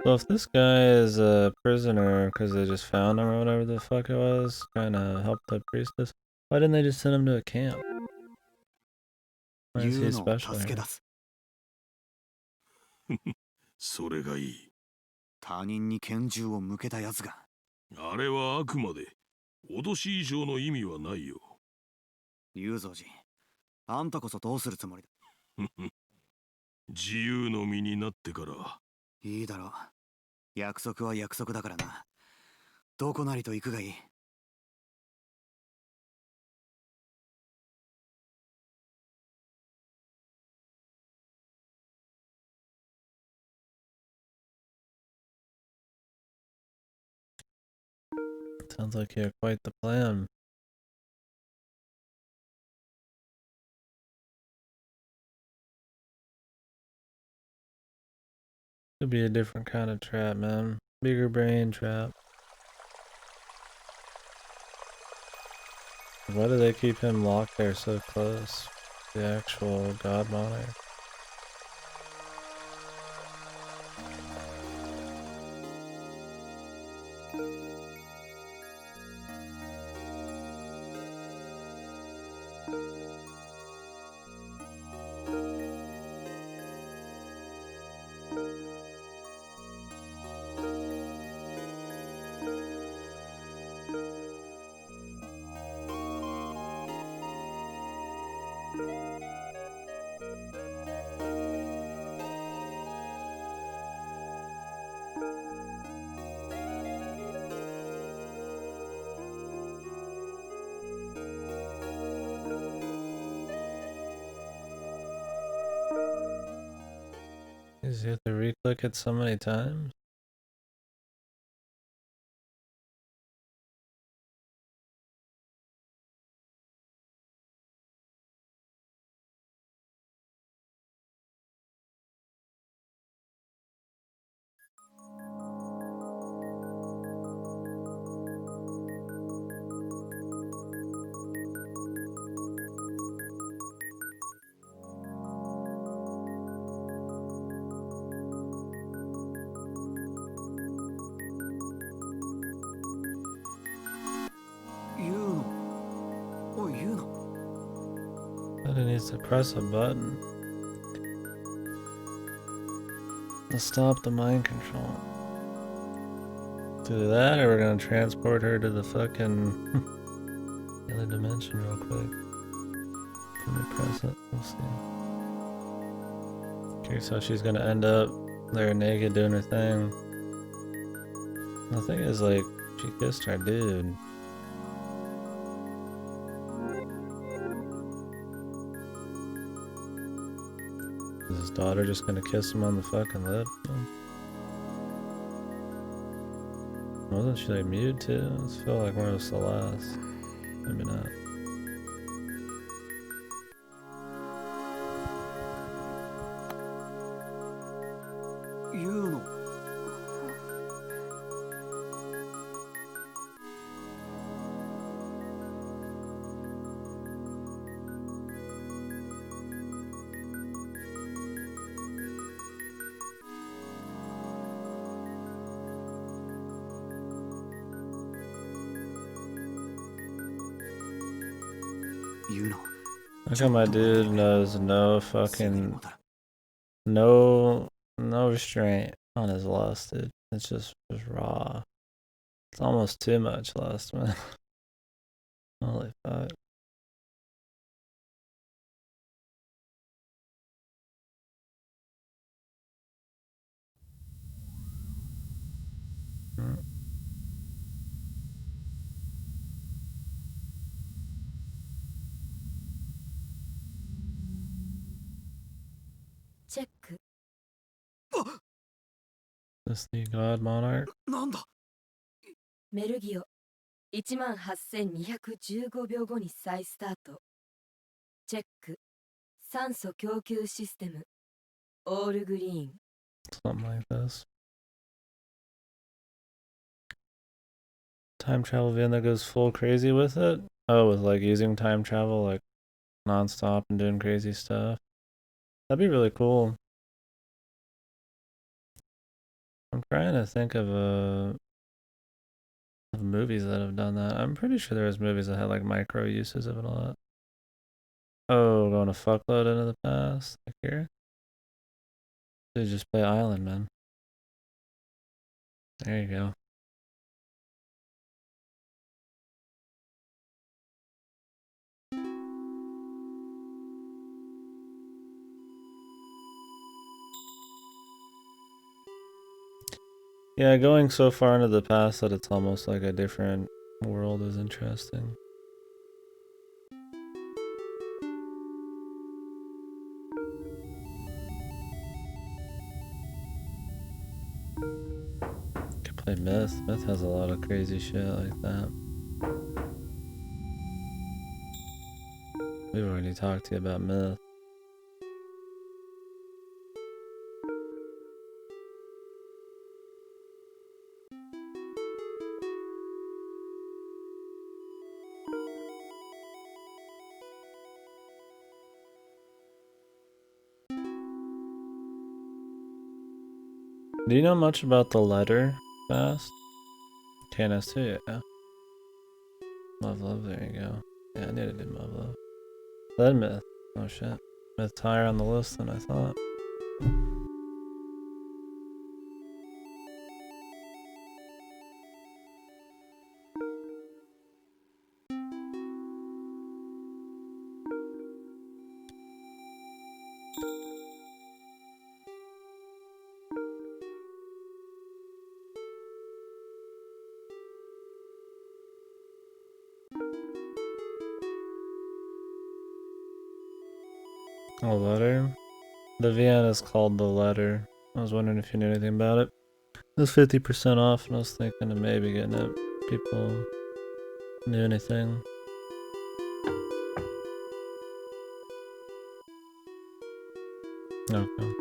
So if this guy is a prisoner because they just found him or whatever the fuck it was, trying to help the priestess, why didn't they just send him to a camp? Why is 言 he うのを special 助け here? 出すそれがいい。他人に拳銃を向けたやつがあれはあくまで脅し以上の意味はないよ。雄三寺あんたこそどうするつもりだ自由の身になってから。いいだろう約束は約束だからなどこなりと行くがいい Sounds like you have quite the plan. Could be a different kind of trap, man. Bigger brain trap. Why do they keep him locked there so close? The actual god monarch. Does you have to re-click it so many times? But it needs to press a button to stop the mind control. Do that, or we're gonna transport her to the fucking the other dimension real quick. Let me press it. We'll see. Okay, so she's gonna end up there naked doing her thing. The thing is, like, she kissed our dude. Is his daughter just gonna kiss him on the fucking lip? Wasn't she like mute too? I feel like more of Celeste. Maybe not. 言うの。言うの。 Look how my dude knows no fucking no restraint on his lust, dude. It's just raw. It's almost too much lust, man. Holy fuck. Mm. チェック。 This the God Monarch? なんだ。メルギオ18215秒後に再スタート。チェック。酸素供給システムオールグリーン。 Something like this. Time travel van that goes full crazy with it? Oh, with like using time travel like non-stop and doing crazy stuff. That'd be really cool. I'm trying to think of movies that have done that. I'm pretty sure there was movies that had like micro uses of it a lot. Oh, going a fuckload into the past. Like here. Dude, just play Island, man. There you go. Yeah, going so far into the past that it's almost like a different world is interesting. Could play Myth. Myth has a lot of crazy shit like that. We've already talked to you about Myth. Do you know much about the letter fast? KNS2, yeah. Love, there you go. Yeah, I knew to do Love. Then Myth. Oh shit. Myth's higher on the list than I thought. A letter? The VN is called The Letter. I was wondering if you knew anything about it. It was 50% off and I was thinking of maybe getting it. People knew anything. Okay.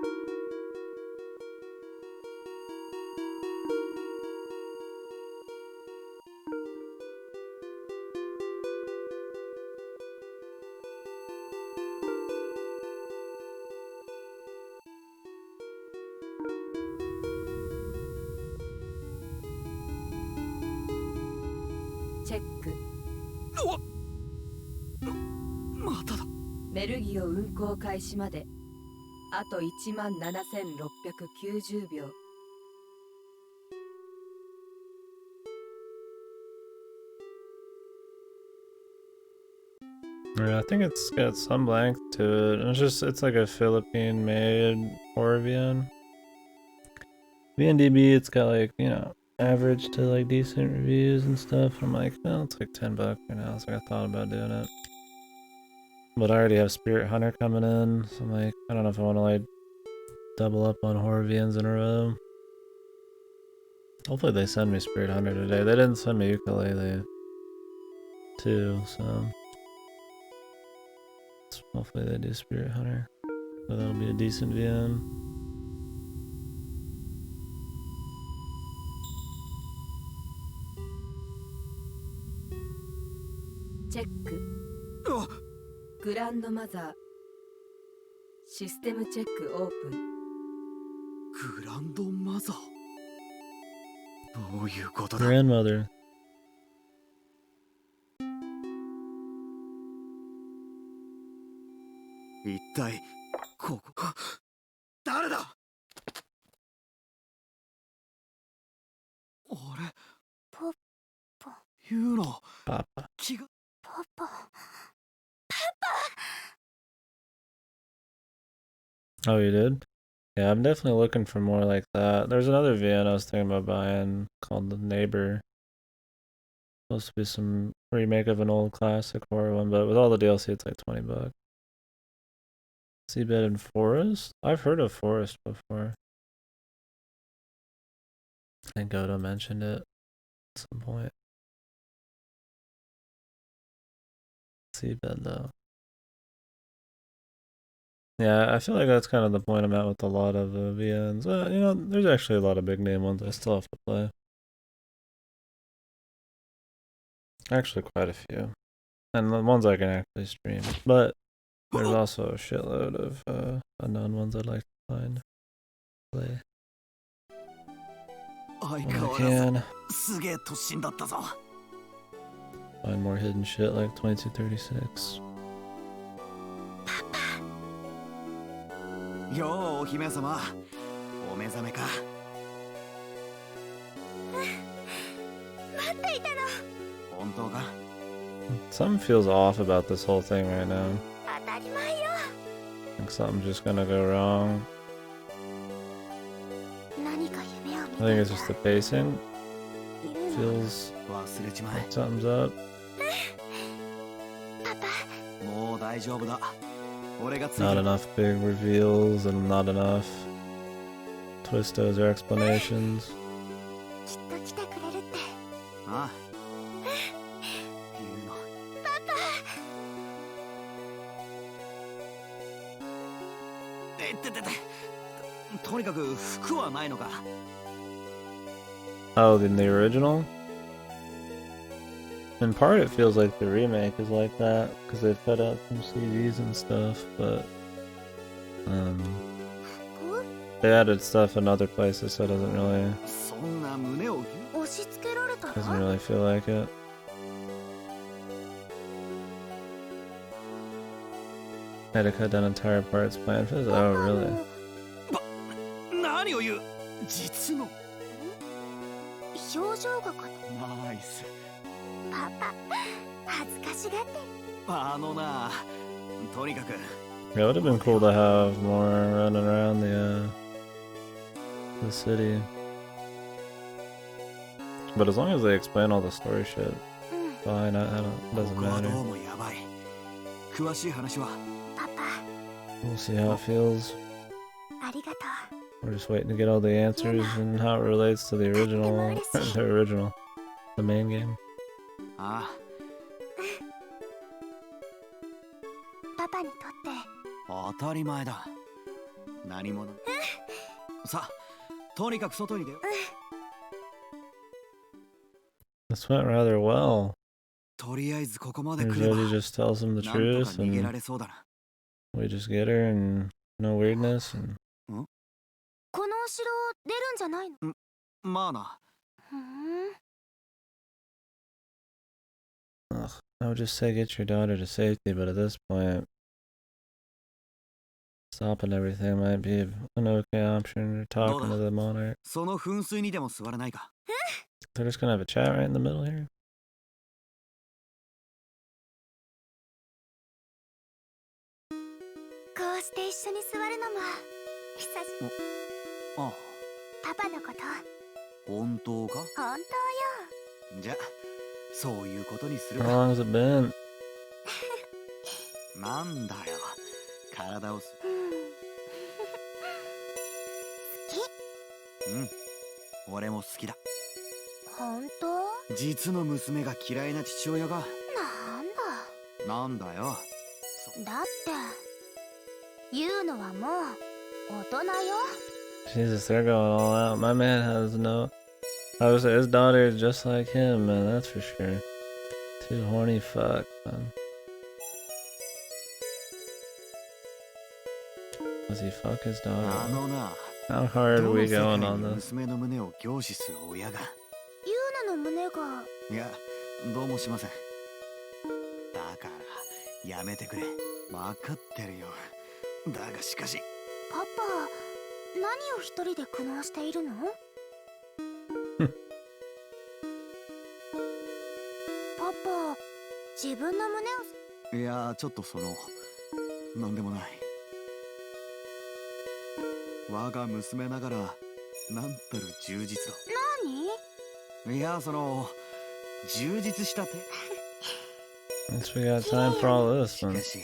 チェック。まただ。メルギオ運行開始まであと17690秒。 Yeah, I think it's got some length to it. It's like a Philippine made horror VN. VNDB, it's got like, you know, average to like decent reviews and stuff. I'm like, no, it's like $10 right now. So I thought about doing it. But I already have Spirit Hunter coming in. So I'm like, I don't know if I want to like double up on horror VNs in a row. Hopefully they send me Spirit Hunter today. They didn't send me Ukulele too, so hopefully they do Spirit Hunter. So that'll be a decent VN. Check. グランドマザーシステムチェックオープン。グランドマザー、どういうことだ。 Grandmother. 一体ここ誰だ。あれ、ポポユーノ Papa. 気が。パパ Oh, you did? Yeah, I'm definitely looking for more like that. There's another VN I was thinking about buying called The Neighbor. Supposed to be some remake of an old classic horror one, but with all the DLC, it's like $20. Seabed and Forest? I've heard of Forest before. I think Godo mentioned it at some point. Seabed though. Yeah, I feel like that's kind of the point I'm at with a lot of VNs. Well, you know, there's actually a lot of big name ones I still have to play. Actually, quite a few. And the ones I can actually stream. But there's also a shitload of unknown ones I'd like to find. Play. 相 When 変 I わらず can. すげえ突進だったぞ。 Find more hidden shit like 2236. ようお姫様、お目覚めか。待っていたの。本当か。 Something feels off about this whole thing right now. 当たり前よ。 I think something's just gonna go wrong. 何か夢を見 I て think い it's just the pacing. るの。 Feels 忘れちまえ。 like something's up. パパ、もう大丈夫だ。俺がつい Not てる。 enough big reveals and not enough twistos or explanations. きっと来てくれるって。ああ。ユーノ。とにかく服はないのか。 Oh, in the original? In part, it feels like the remake is like that because they've cut out some CDs and stuff, but they added stuff in other places, so it doesn't really そんな胸を。押し付けられた doesn't ら。 really feel like it. Had to cut down entire parts planned for this. Oh, really? 何を言う。実の。表情がかと。ナイス。パパ、恥ずかしがって。あのな、とにかく。 Yeah, it would have been cool to have more running around the city. But as long as they explain all the story shit, fine. I don't. It こ doesn't こはど matter. うもやばい。詳しい話は。パパ、 We'll see how it feels. ありがとう。 We're just waiting to get all the answers and how it relates to the original. The original, the main game. あパパにとって。あ、当たり前だ。何者。さあ、とにかく外に出よう。 This went rather well. とりあえずここまで来 Usually れば。 just tells him the なんと truth か逃げら and れそうだな。 we just get her and no weirdness and このお城出るんじゃないの。まあな。ふん。 ugh, I would just say get your daughter to safety, but at this point, stopping everything might be an okay option. Or talking to the monarch. その噴水にでも座らないか。 They're just gonna have a chat right in the middle here. こうして一緒に座るのも久しぶり。あ、パパのこと本当か。本じゃ、そういうことにする How か。 long has it been? なんだよ。体をす。当よ。うん。好き。うん。俺も好きだ。本当？実の娘が嫌いな父親が。なんだ。なんだよ。だって言うのはもう大人よ。 Jesus, they're going all out. My man has no. I would say his daughter is just like him, man. That's for sure. Too horny fuck, man. Does he fuck his daughter? あのな、 How hard are we どの世 going 界 on に this? 娘の胸を凝視する親が。ユーナの胸が。いや、どうもしません。だからやめてくれ。分かってるよ。だがしかし。パパ、何を一人で苦悩しているの？パパ、自分の胸を。いや、ちょっとなんでもない。我が娘ながらなんたる充実だ。何？いや、充実した手。 Guess we got time for all this し one. かし、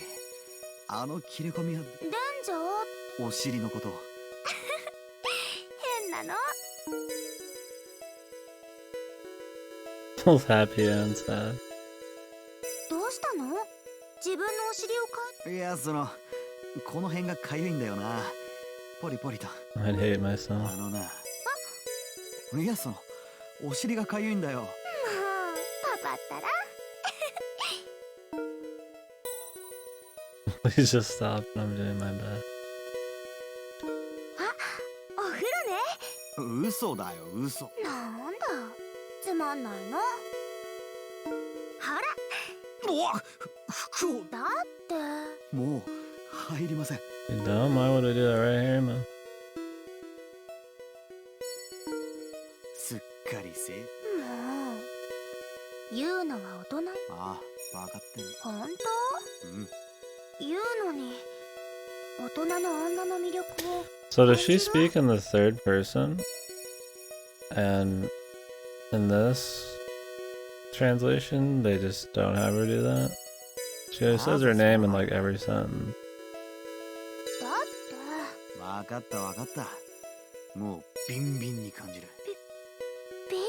あの切れ込みは。デンジャー。お尻のこと。変なの。Both happy and sad. どうしたの？自分のお尻をいや、この辺がかゆいんだよな。ポリポリと。 I'd hate myself. あのな。いや、お尻がかゆいんだよ。もうパパったら。 Please just stop. I'm doing my best. お風呂ね。嘘だよ、嘘。なんだ、つまんないの。ほら。おわ、服を。だってもう入りません。 You dumb? Why would I do that right here, man? すっかりせ。もう言うのは大人。ああ、分かってる。本うん。当？言うのに大人の女の魅力を。 So does she speak in the third person? And in this translation, they just don't have her do that? She says her name in like every sentence. だって分かった分かった。もうビンビンに感じる。ビンビン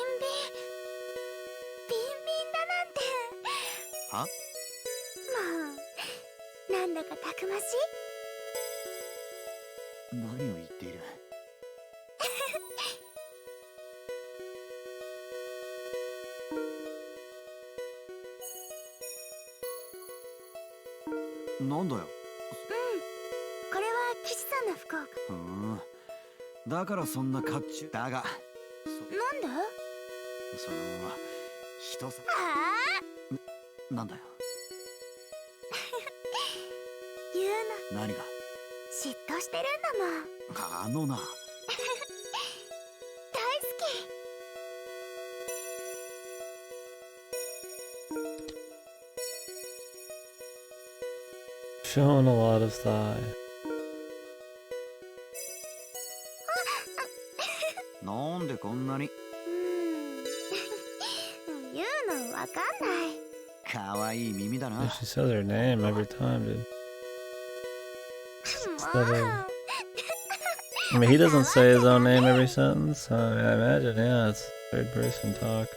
だなんて。は？もうなんだかたくましい。何を言っている？なんだよ。これは騎士さんの服を。だからそんな甲冑だが。なんで？人さ。あなんだよ。言うの。何が？嫉妬してるんだもん。あのな。大好き。 Showing a lot of thigh. なんでこんなに。言うのわかんない。かわいい耳だ Yeah, な。 she says her name every time, dude. も Instead う of- I mean, he doesn't say his own name every sentence, so I imagine, yeah, it's third person talk.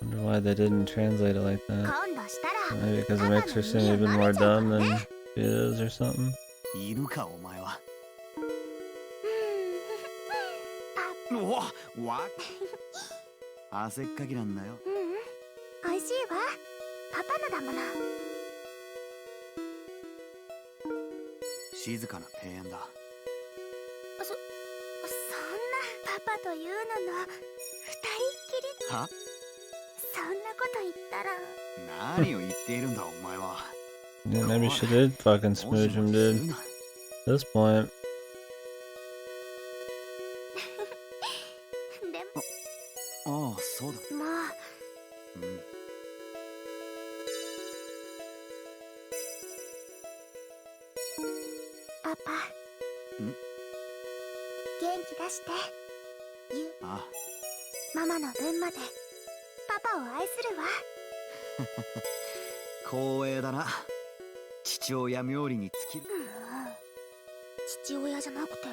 Wonder why they didn't translate it like that. 今度したら Maybe because it makes her seem even more dumb than she is or something. いるかお前は。あ、おわ汗っかきなんだよ。美味しいわ。パパのだもの。静かな庭園だ。そんなパパというのの二人っきり。は？そんなこと言ったら。何を言っているんだお前は。 Yeah, maybe she did fucking smooch him, dude. At this point. でもああ、そうだ。もうパパ。元気出して。あママの分までパパを愛するわ。光栄だな。父親冥利に尽きる。父親じゃなくて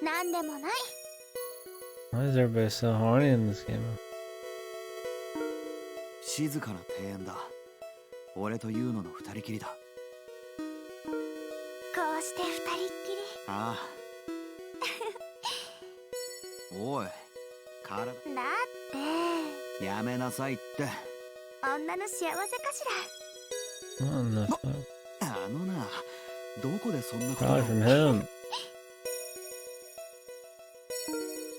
なんでもない。 Why is everybody so horny in this game? 静かな庭園だ。俺とユーノの二人きりだ。こうして二人っきり。ああ。おい、体だってやめなさいって。女の幸せかし What in the fuck? あのな、どこでそんなこと Probably を from him.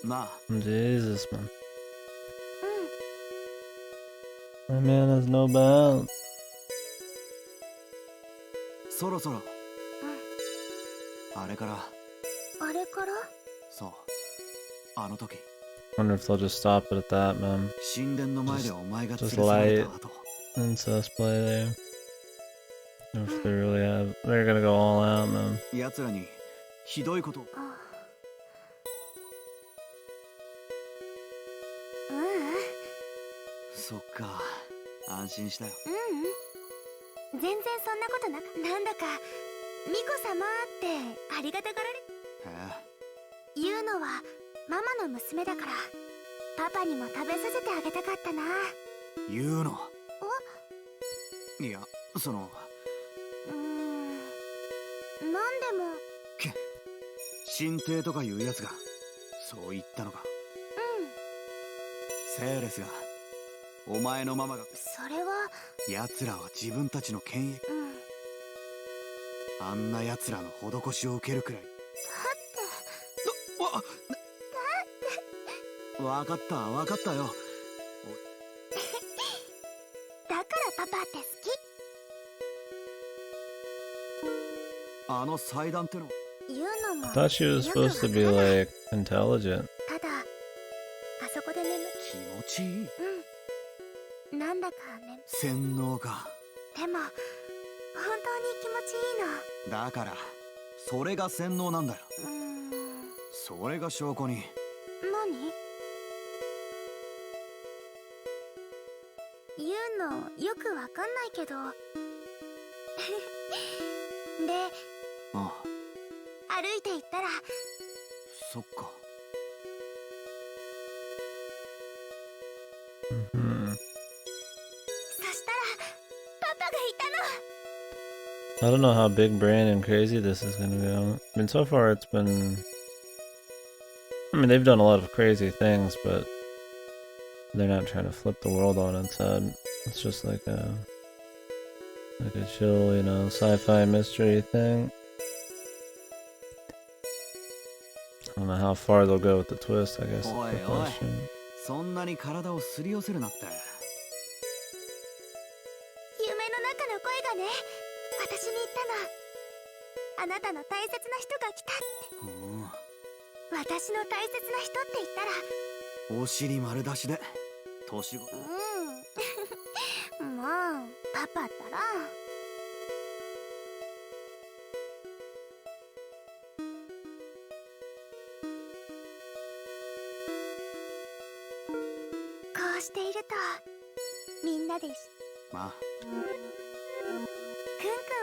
なあ、 Jesus, man. ら。 My man has no bounds. そろそろ。あれから、あれからそう、あの時、 Wonder if they'll just stop it at that, man. 神殿の前でお前が連れ just 去られた後、 Incest play there. If they really have, they're gonna go all out, man. 奴らにひどいことを。そっか、安心したよ。全然そんなことなく、なんだかミコ様ってありがたがられ。へ言うのはママの娘だから、パパにも食べさせてあげたかったな。え、言うの。いや、その、なんでも。神帝とかいうやつがそう言ったのか。セーレスが、お前のママが。それは。奴らは自分たちの権益、あんな奴らの施しを受けるくらい。わかったわかったよ。だからパパって好き。あの祭壇っての。言うのも。 I thought she was supposed to be like intelligent. ただあそこで眠。気持ちいい。なんだかね。洗脳か。でも本当に気持ちいいの。だからそれが洗脳なんだよ。それが証拠に。何？言うのよくわかんないけどで、ああ、歩いて行ったら。そっか。そしたらパパがいたの。 I don't know how big brain and crazy this is gonna go. I mean, so far it's been. I mean, they've done a lot of crazy things, but they're not trying to flip the world on its head. It's just like a chill, you know, sci-fi mystery thing. I don't know how far they'll go with the twist, I guess. Is the question. そんなに体をすり寄せるなって。夢の中の声がね、私に言ったの。あなたの大切な人が来たって。私の大切な人って言ったら。お尻丸出しで年子。もうパパったら。こうしているとみんなでまあ、くんく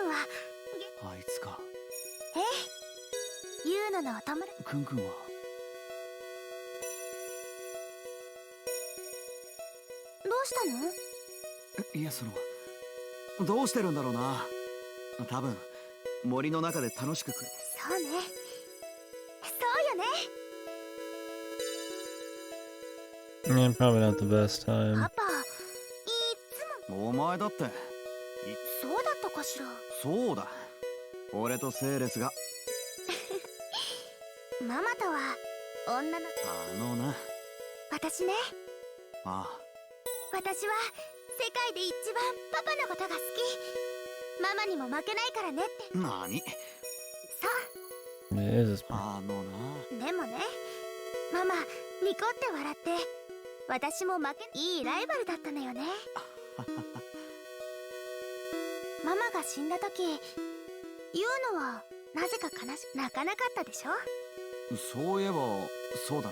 んは。あいつか。ええ、ユーノのお友達。くんくんは。どうしたの？いや、その、どうしてるんだろうな。多分森の中で楽しくそうね、そうよね。 Yeah, probably not the best パ time. パ、いつも。お前だって。そうだったかしら。そうだ、俺とセーレスが。ママとは女の。あのな。私ね。ああ。私は世界で一番パパのことが好き。ママにも負けないからねって。なに？そう。 Jesus. あのな。でもね、ママニコって笑って、私も負けいいライバルだったのよね。ママが死んだ時、言うのはなぜか泣かなかったでしょ。そういえばそうだ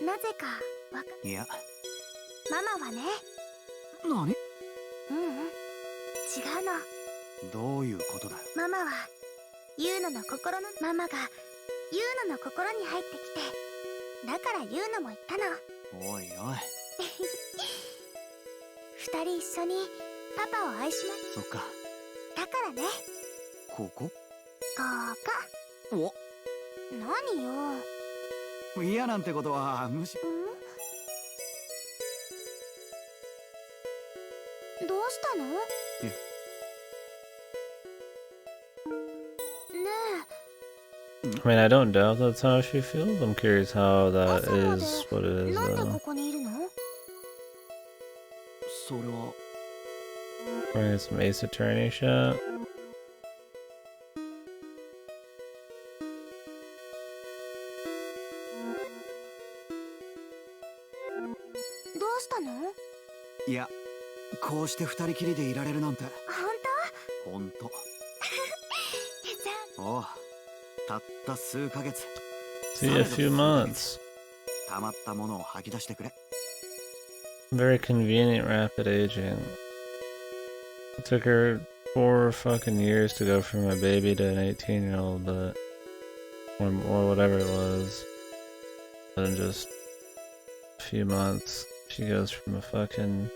な。なぜかいや、ママはね。何？違うの。どういうことだよ。ママはユーノの心のママがユーノの心に入ってきて、だからユーノも言ったの。おいおい。二人一緒にパパを愛します。そっか。だからね。ここ？ここ。何よ。嫌なんてことは無視。どうしたの？え。ね I mean, I don't doubt that's how she feels. I'm curious how え。 that 朝まで is what it is なんで though. ここにいるの？それは。We're gonna get some Ace Attorney shot. どうしたの？いや、こうして二人きりでいられるなんて。本当？ほんと。じゃおう、たった数ヶ月。 See you a few months. たまったものを吐き出してくれ。Very convenient rapid aging. It took her 4 fucking years to go from a baby to an 18-year-old, but or whatever it was. But in just a few months, she goes from a fucking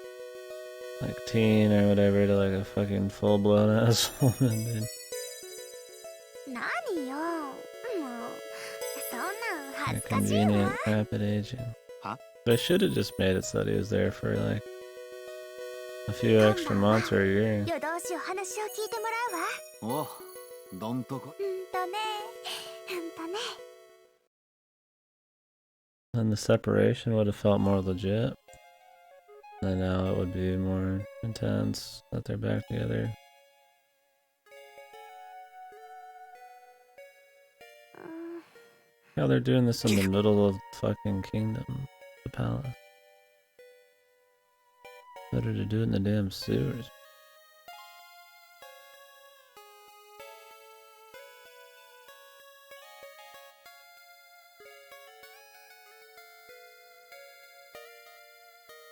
like teen or whatever to like a fucking full-blown ass woman, dude. 何よ。もうそんなん恥 Very ずかしいわ。 convenient rapid aging. Huh? But I should have just made it so that he was there for like a few extra months or a year. 夜通しお話を聞いてもらうわ。おう、どんとこ。And the separation would have felt more legit. And now it would be more intense that they're back together. Yeah, they're doing this in the middle of the fucking kingdom, the palace. Better to do it in the damn sewers.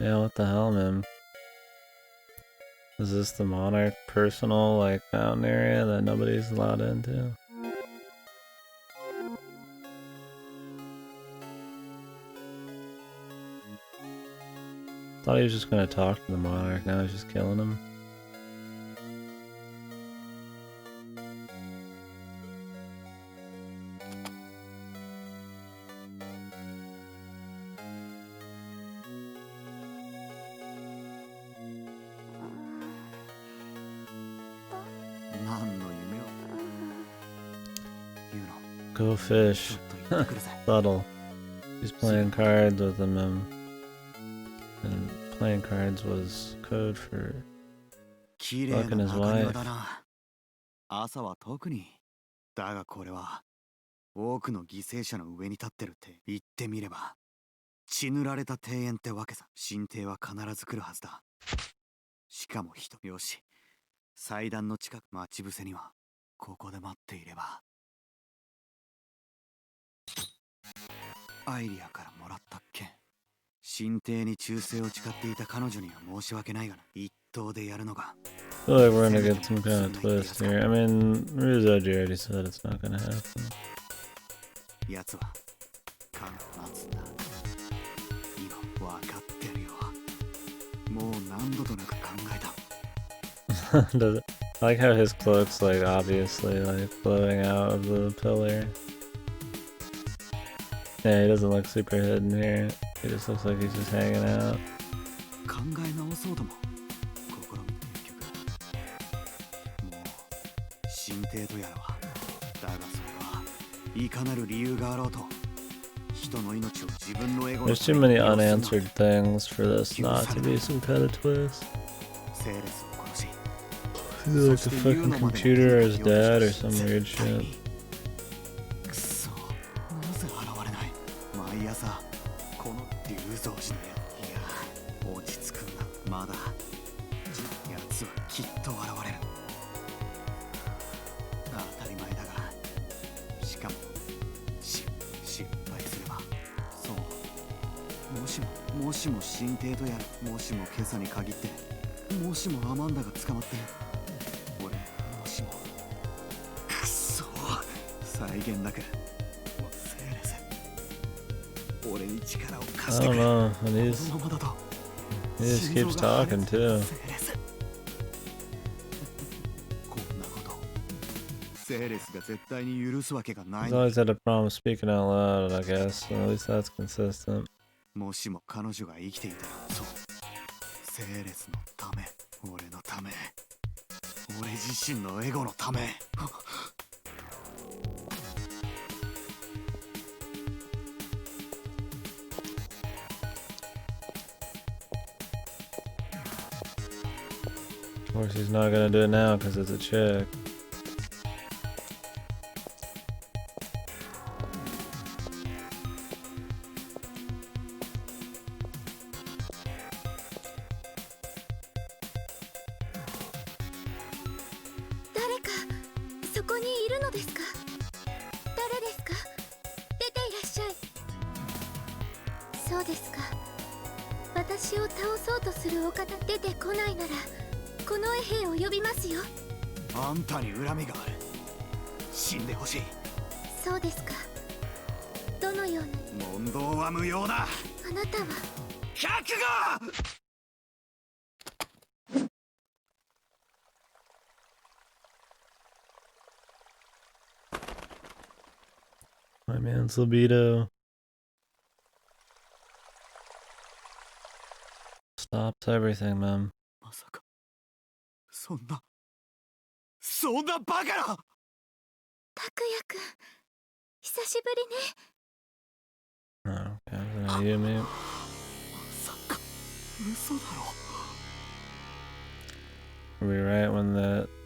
Yeah, what the hell, man? Is this the monarch personal, like, mountain area that nobody's allowed into? Thought he was just gonna talk to the monarch, now he's just killing him. Go fish. Subtle. He's playing cards with him, and playing cards was code for fucking his wife. 朝は特に。だがこれは多くの犠牲者の上に立ってるって言ってみれば、血塗られた庭園ってわけさ。神帝は必ず来るはずだ。しかも人よし、祭壇の近く待ち伏せにはここで待っていれば。アイリアからもらったっけ。神帝に忠誠を誓っていた彼女には申し訳ないがな。一刀でやるのが。I feel like we're gonna get some kind of twist here. I mean, Ryuzoji already said it's not gonna happen. やつは待つんだ。今わかってるよ。もう何度となく考えた。Does it? I like how his cloak's like obviously like blowing out of the pillar. Yeah, he doesn't look super hidden here. He just looks like he's just hanging out. 考え直そうとも試みた結局。もう神帝とやらは。だがそれはいかなる理由があろうと。人の命を自分のエゴの There's too many unanswered things for this not to be some kind of twist. セーレスを殺し。 Like the fucking computer or his dad or some weird shit. くそ、なぜ現れない。毎朝この竜蔵寺のいや、落ち着くんだ。まだ奴はきっと現れる。当たり前だが、しかも失敗すれば、そう、もしも神帝とやる。もしも今朝に限って、もしもアマンダが捕まって、俺もしもくそ。際限なくセーレス俺に力を貸 I してく don't れ know. And このままだと he just keeps talking too. セーレスこんなことセーレスが絶対に許すわけがない He's always had a problem speaking out loud, I guess. So at least that's consistent. もしも彼女が生きていたらそうセーレスのため俺のため俺自身のエゴのため Of course, he's not gonna do it now because it's a chick.あんたに恨みがある死んでほしいそうですかどのような問答は無用だあなたは覚悟 My man's libido stops everything, man. まさかそんなバカな拓也くん久しぶりね Oh, okay. Is that you, mate? まさか嘘だろ Were we right when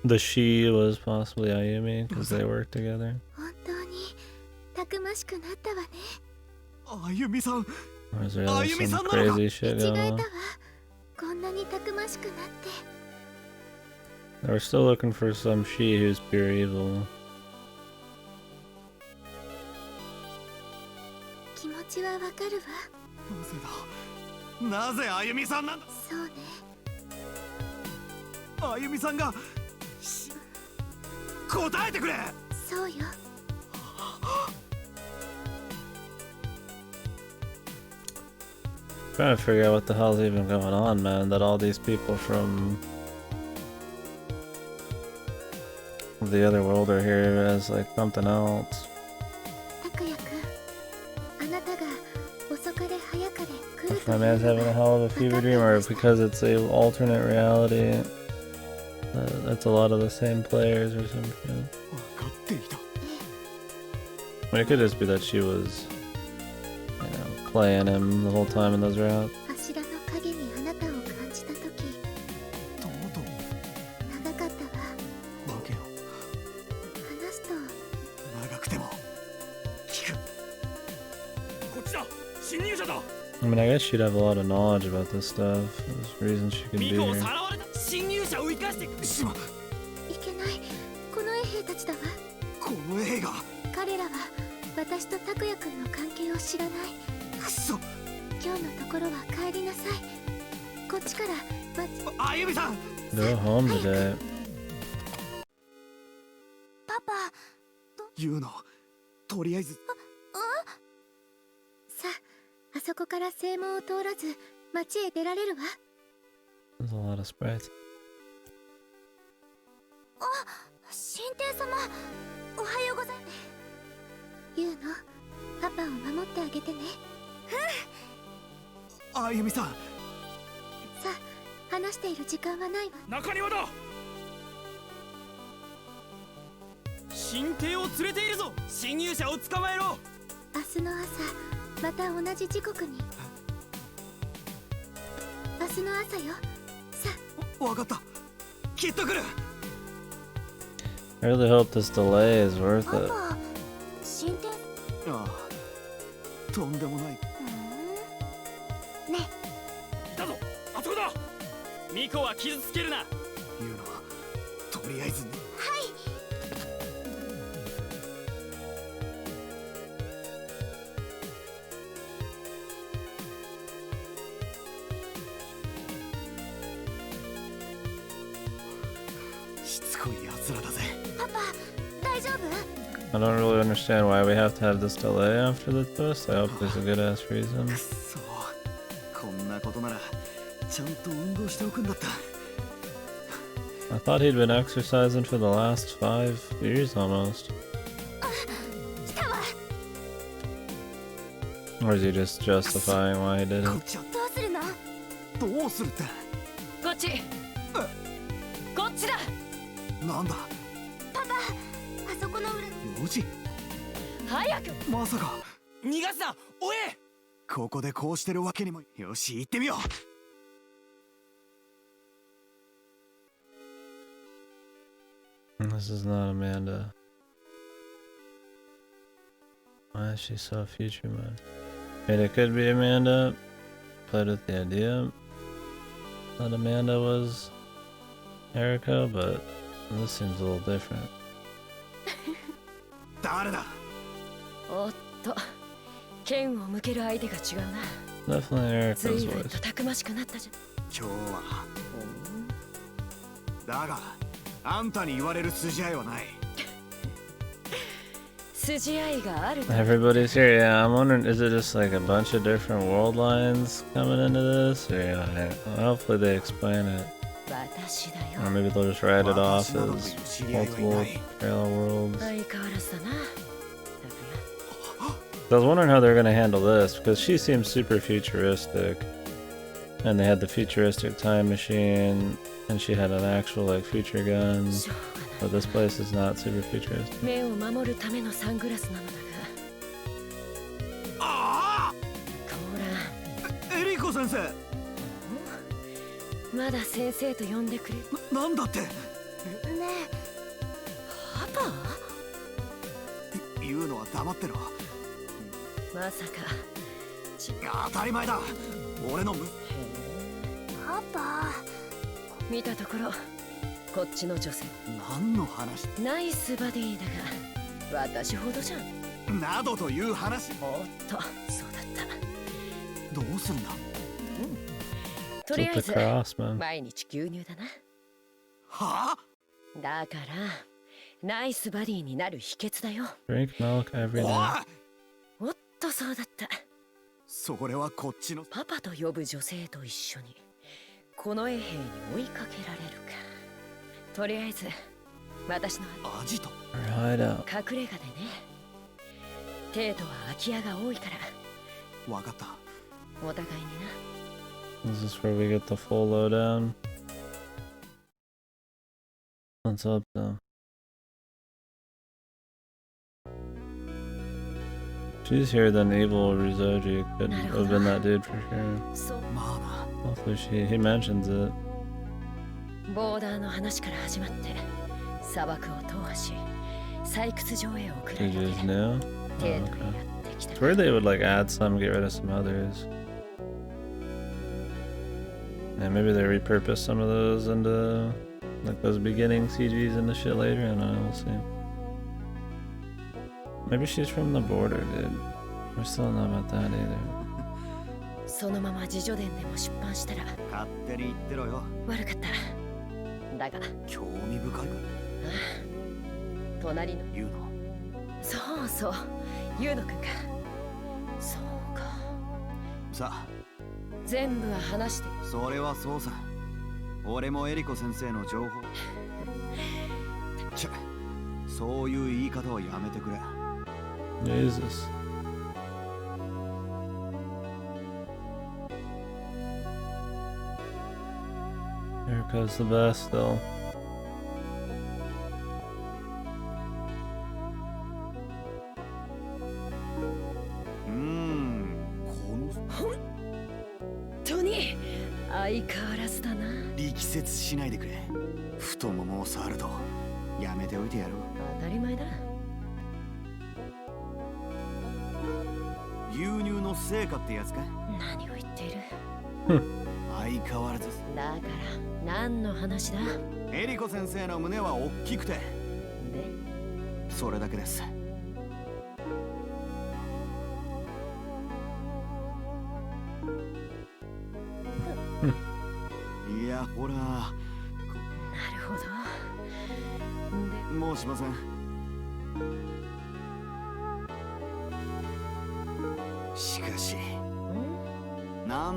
the she was possibly Ayumi because they worked together? 本当にたくましくなったわねあゆみさん Or is there like some crazy shit 違 going え on? たわこんなにたくましくなって We're still looking for some she who's pure evil. 気持ちはわかるわなぜあゆみさんなんだそうねあゆみさんが答えてくれそうよ Trying to figure out what the hell's even going on, man. That all these people from the other world are here as like something else. 拓也くんあなたが遅かれ早かれ来る If と my い man's うの having a は hell of a fever dream, or because it's a alternate reality. That's a lot of the same players or some shit. 分かっていた I mean, it could just be that she was, playing him the whole time in those routes. 柱の影にあなたを感じた時とうとう長かったわわけを話すと長くても聞くこっちだ侵入者だ I mean, I guess she'd have a lot of knowledge about this stuff. There's reasons she could be ミコを here. さらわれた侵入者を生かしてしまいけないこの衛兵たちだわこの映画彼らは私と拓也くんの関係を知らないくそ今日のところは帰りなさいこっちからあゆみさん Go home today. パパ言うのとりあえずさああそこから正門を通らず町へ出られるわ There's a lot of sprites. 神帝様おはようございますユウのパパを守ってあげてねあゆみさんさあ話している時間はないわ中庭だ神帝を連れているぞ侵入者を捕まえろ明日の朝また同じ時刻に明日の朝よさわかったきっと来る I really hope this delay is worth パ it. パ神帝ああとんでもないねいたぞあそこだミコは傷つけるな言うのはとりあえずしつこい奴らだぜパパ大丈夫 I don't really understand why we have to have this delay after the twist. I hope there's a good ass reason. くっそ、こんなことならちゃんと運動しておくんだった。 I thought he'd been exercising for the last 5 years almost. 来たわ。 Or is he just justifying why he did こっ it? ちはどうするの？どうするって。こっち。こっちだ。なんだ。パパ、あそこの裏。4時。早く。まさか。逃がすな、おえ。ここでこうしてるわけにも。よし、行ってみよう。 This is not Amanda. Why is she so future mode? I mean, it could be Amanda. Played with the idea that Amanda was Erica, but this seems a little different. 誰だ。おっと、剣を向ける相手が違うな。 Definitely 随 Erica's 分 voice. とたくましくなったじゃん。今日は。だが、あんたに言われる筋合いはない。筋合いがある。 Everybody's here. Yeah, I'm wondering, is it just like a bunch of different world lines coming into this? Or yeah, hopefully they explain it. 私だよ。 Or maybe they'll just write it off as multiple parallel worlds. 相変わらずだな。 I was wondering how they're gonna handle this because she seems super futuristic, and they had the futuristic time machine, and she had an actual like future gun. But this place is not super futuristic. 目を守るためのサングラスなのだが。ああ。こエリコ先生。ら、まだ先生と呼んでくれ。なんだって。ねパパ？言うのは黙ってろ。まさか。当たり前だ。俺のむ。え、パパ。見たところ、こっちの女性。何の話。ナイスバディだが、私ほどじゃん。などという話。おっと、そうだった。どうするんだ。とりあえず Flip across, man. 毎日牛乳だな。はあ。だからナイスバディになる秘訣だよ。 Drink milk every お day. い。おっと、そうだった。それはこっちの。パパと呼ぶ女性と一緒にこの衛兵に追いかけられるか。とりあえず私のアジト。 Or hideout. 隠れ家でね。テートは空き家が多いから。わかった。お互いにな。 Is this where we get the full lowdown? What's up, though? She's here, then evil Rizoji could have been that dude for sure. そう。まあな。 Hopefully he mentions it. ボーダーの話から始まって砂漠を踏破し採掘場へ送ら Did れ you て just know? テ Oh, ートに okay. やってきた。 It's weird they would like add some, get rid of some others. And maybe they repurpose some of those into like those beginning CGs into shit later. I don't know. We'll see. Maybe she's from the border, dude. We still don't know about that either. そのまま自叙伝でも出版したら勝手に言ってろよ。悪かった。だが、興味深いから。隣の言うの。そうそう、ユウノくんか。そうか。さあ。全部は話して。それはそうさ。俺もエリコ先生の情報。ちゃ、そういう言い方はやめてくれ。 Jesus. Erica's the best, though. この。本当に相変わらずだな。力説しないでくれ。太ももを触るとやめておいてやろう。当たり前だ。牛乳の成果ってやつか。何を言っている。相変わらず。だから何の話だ。エリコ先生の胸は大きくて。で、それだけです。いや、ほら。なるほど。で、もうしません。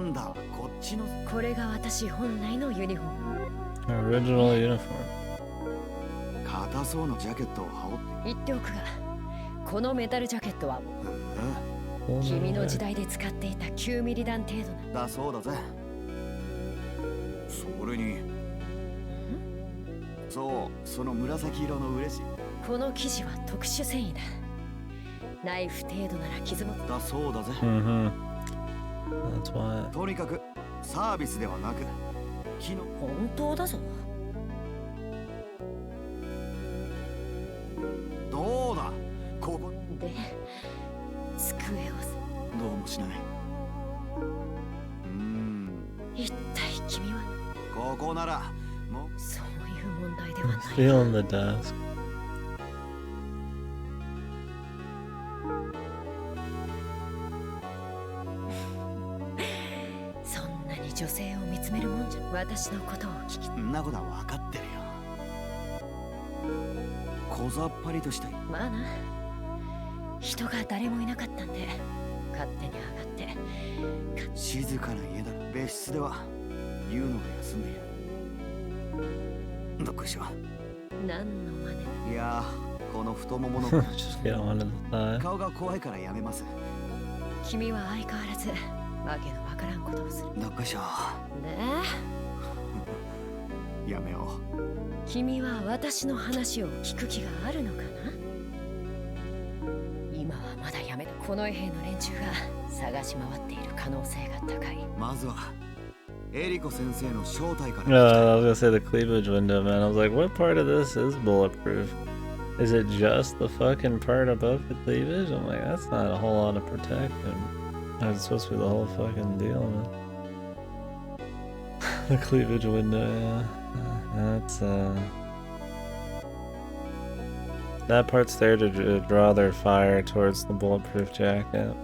なんだこっちのこれが私本来のユニフォーム。 Original uniform. 硬そうなジャケットを羽織って言っておくが、このメタルジャケットはう君の時代で使っていた9ミリ弾程度な。だそうだぜ。それにそうその紫色の嬉しいこの生地は特殊繊維だ。ナイフ程度なら傷も。だそうだぜ。Mm-hmm. That's why. とにかくサービスではなく昨日本当だぞ。どうだここで、机をどうもしない。一体君は。ここならもうそういう問題ではない。 Still on the desk. そんなに女性を見つめるもんじゃ。私のことを聞き。そんなことは分かってるよ。小ざっぱりとしたまあな、人が誰もいなかったんで勝手に上がって。静かな家だ。別室では言うのが休んでいる。どっこいしょ。何の真似。いやーこの太ももの Just get onto the thigh. 顔が怖いからやめます。君は相変わらずわけのわからんことをする。どっこいしょ。ねやめよえ、君は私の話を聞く気があるのかな。今はまだやめた。この衛兵の連中が探し回っている可能性が高い。う。まずはエリコ先生の正体か I ら。 was gonna say the cleavage window, man. I was like, what part of this is bulletproof? Is it just the fucking part above the cleavage? I'm like, that's not a whole lot of protection. It's supposed to be the whole fucking deal, man. The cleavage window, yeah. That's, that part's there to draw their fire towards the bulletproof jacket.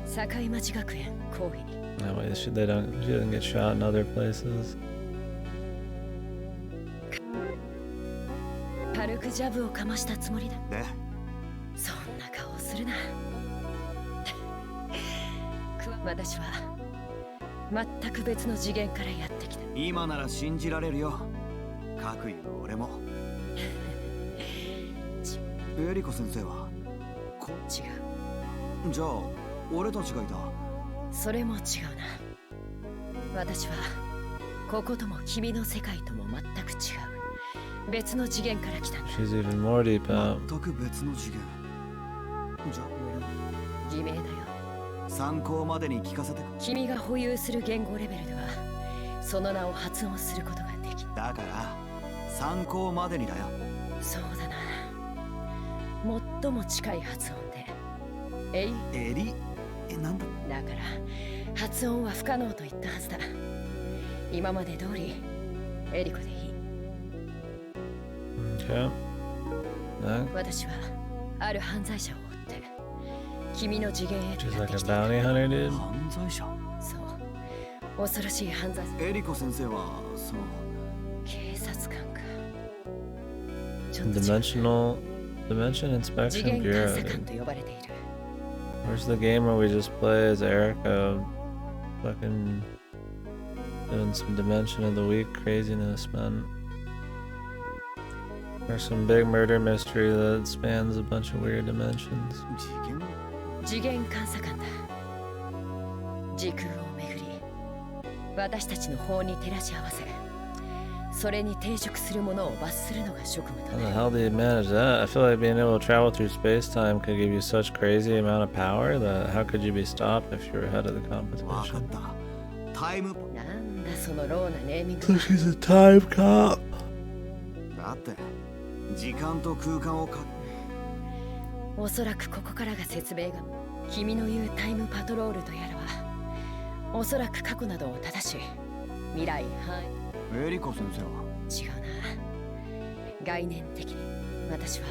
堺町学園講義に。 That way she doesn't get shot in other places. 軽くジャブをかましたつもりだ。でそんな顔をするな。私は全く別の次元からやってきた。今なら信じられるよ。各言う俺も。エリコ先生は違う。じゃあ俺たちがいた。それも違うな。私はこことも君の世界とも全く違う別の次元から来たんだ。 She's even more deep out. 全く別の次元。じゃあ偽名だよ。参考までに聞かせて。君が保有する言語レベルではその名を発音することができる。だから参考までにだよ。そうだな。最も近い発音でエリなんだ。だから発音は不可能と言ったはずだ。今まで通りエリコでいい。 Okay. 私はある犯罪者を追って君の次元へと She's やっ like て a きた。 bounty hunter, dude. 犯罪者。そう、恐ろしい犯罪者。エリコ先生はその警察官か。ちょっと違う。 Dimension 次 Inspection 元 Bureau, 監査官 dude. と呼ばれている。 Where's the game where we just play as Erica fucking doing some Dimension of the Week craziness, man? There's some big murder mystery that spans a bunch of weird dimensions. 次元。次元監査官だ。時空をめぐり私たちの法に照らし合わせそれに抵触するものを罰するのが職務 How だ the ね。 hell do you manage that? I feel like being able to travel through space-time could give you such crazy amount of power that how could you be stopped if you were ahead of the わかっ competition? た。タイムなんだそのローなネーミング So she's a time cop. だって時間と空間をおそらくここからが説明が。君の言うタイムパトロールとやらはおそらく過去などを正し未来範囲。エリコ先生は違うな。概念的に私は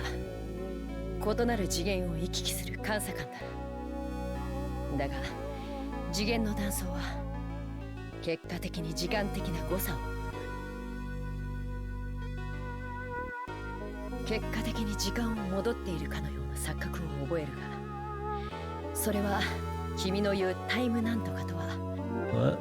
異なる次元を行き来する監査官だ。だが次元の断層は結果的に時間的な誤差を結果的に時間を戻っているかのような錯覚を覚えるがそれは君の言うタイムなんとかとは What?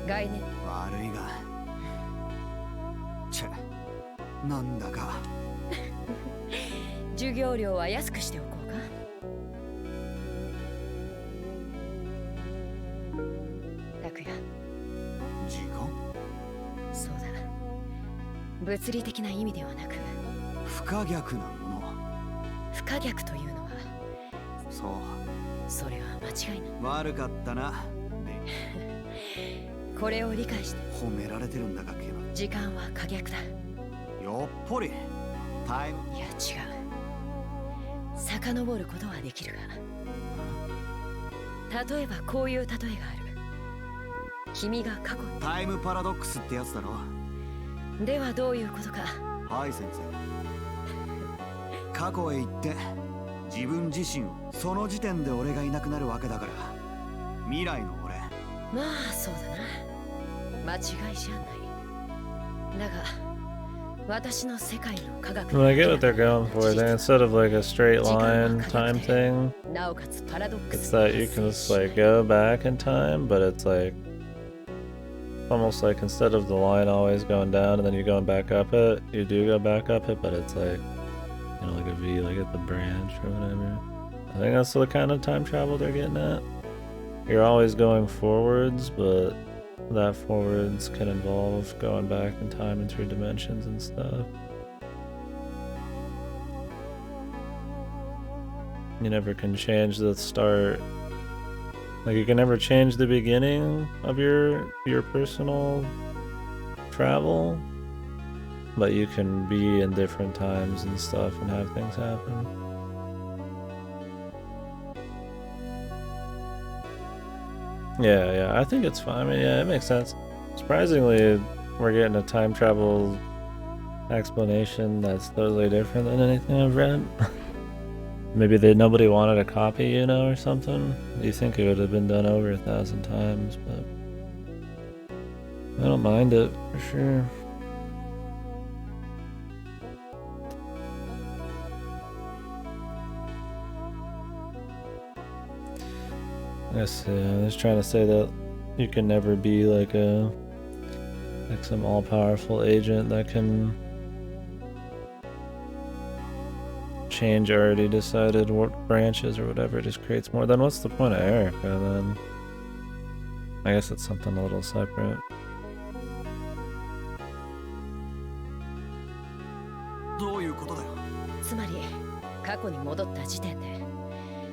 概念。悪いがチェなんだか授業料は安くしておこうか。拓也、時間そうだ。物理的な意味ではなく、不可逆なもの。不可逆というのは、そうそれは間違いない。悪かったな。これを理解して、褒められてるんだがけど時間は可逆だ。よっぽりタイムいや違う。遡ることはできるが、例えばこういう例えがある。君が過去タイムパラドックスってやつだろ。ではどういうことか。はい先生。過去へ行って自分自身をその時点で俺がいなくなるわけだから、未来の俺。まあそうだな。間違いじゃない。だが私の世界の科学 I get what they're going for. I think instead of like a straight line time thing, なおかつパラドック it's ス that you can just like go back in time, but it's like almost like instead of the line always going down and then you going back up it, you do go back up it, but it's like, you know, like a V, like at the branch or whatever. I think that's the kind of time travel they're getting at. You're always going forwards, but that forwards can involve going back in time and through dimensions and stuff. You never can change the start. Like you can never change the beginning of your personal travel, but you can be in different times and stuff and have things happen. Yeah, I think it's fine. I mean, yeah, it makes sense. Surprisingly, we're getting a time travel explanation that's totally different than anything I've read. Maybe nobody wanted a copy, you know, or something. You think it would have been done over 1,000 times, but I don't mind it for sure. I guess yeah, I was trying to say that you can never be like some all-powerful agent that can change already decided branches or whatever. It just creates more. Then what's the point of Erica then? I guess it's something a little separate. どういうことだよ。つまり過去に戻った時点で、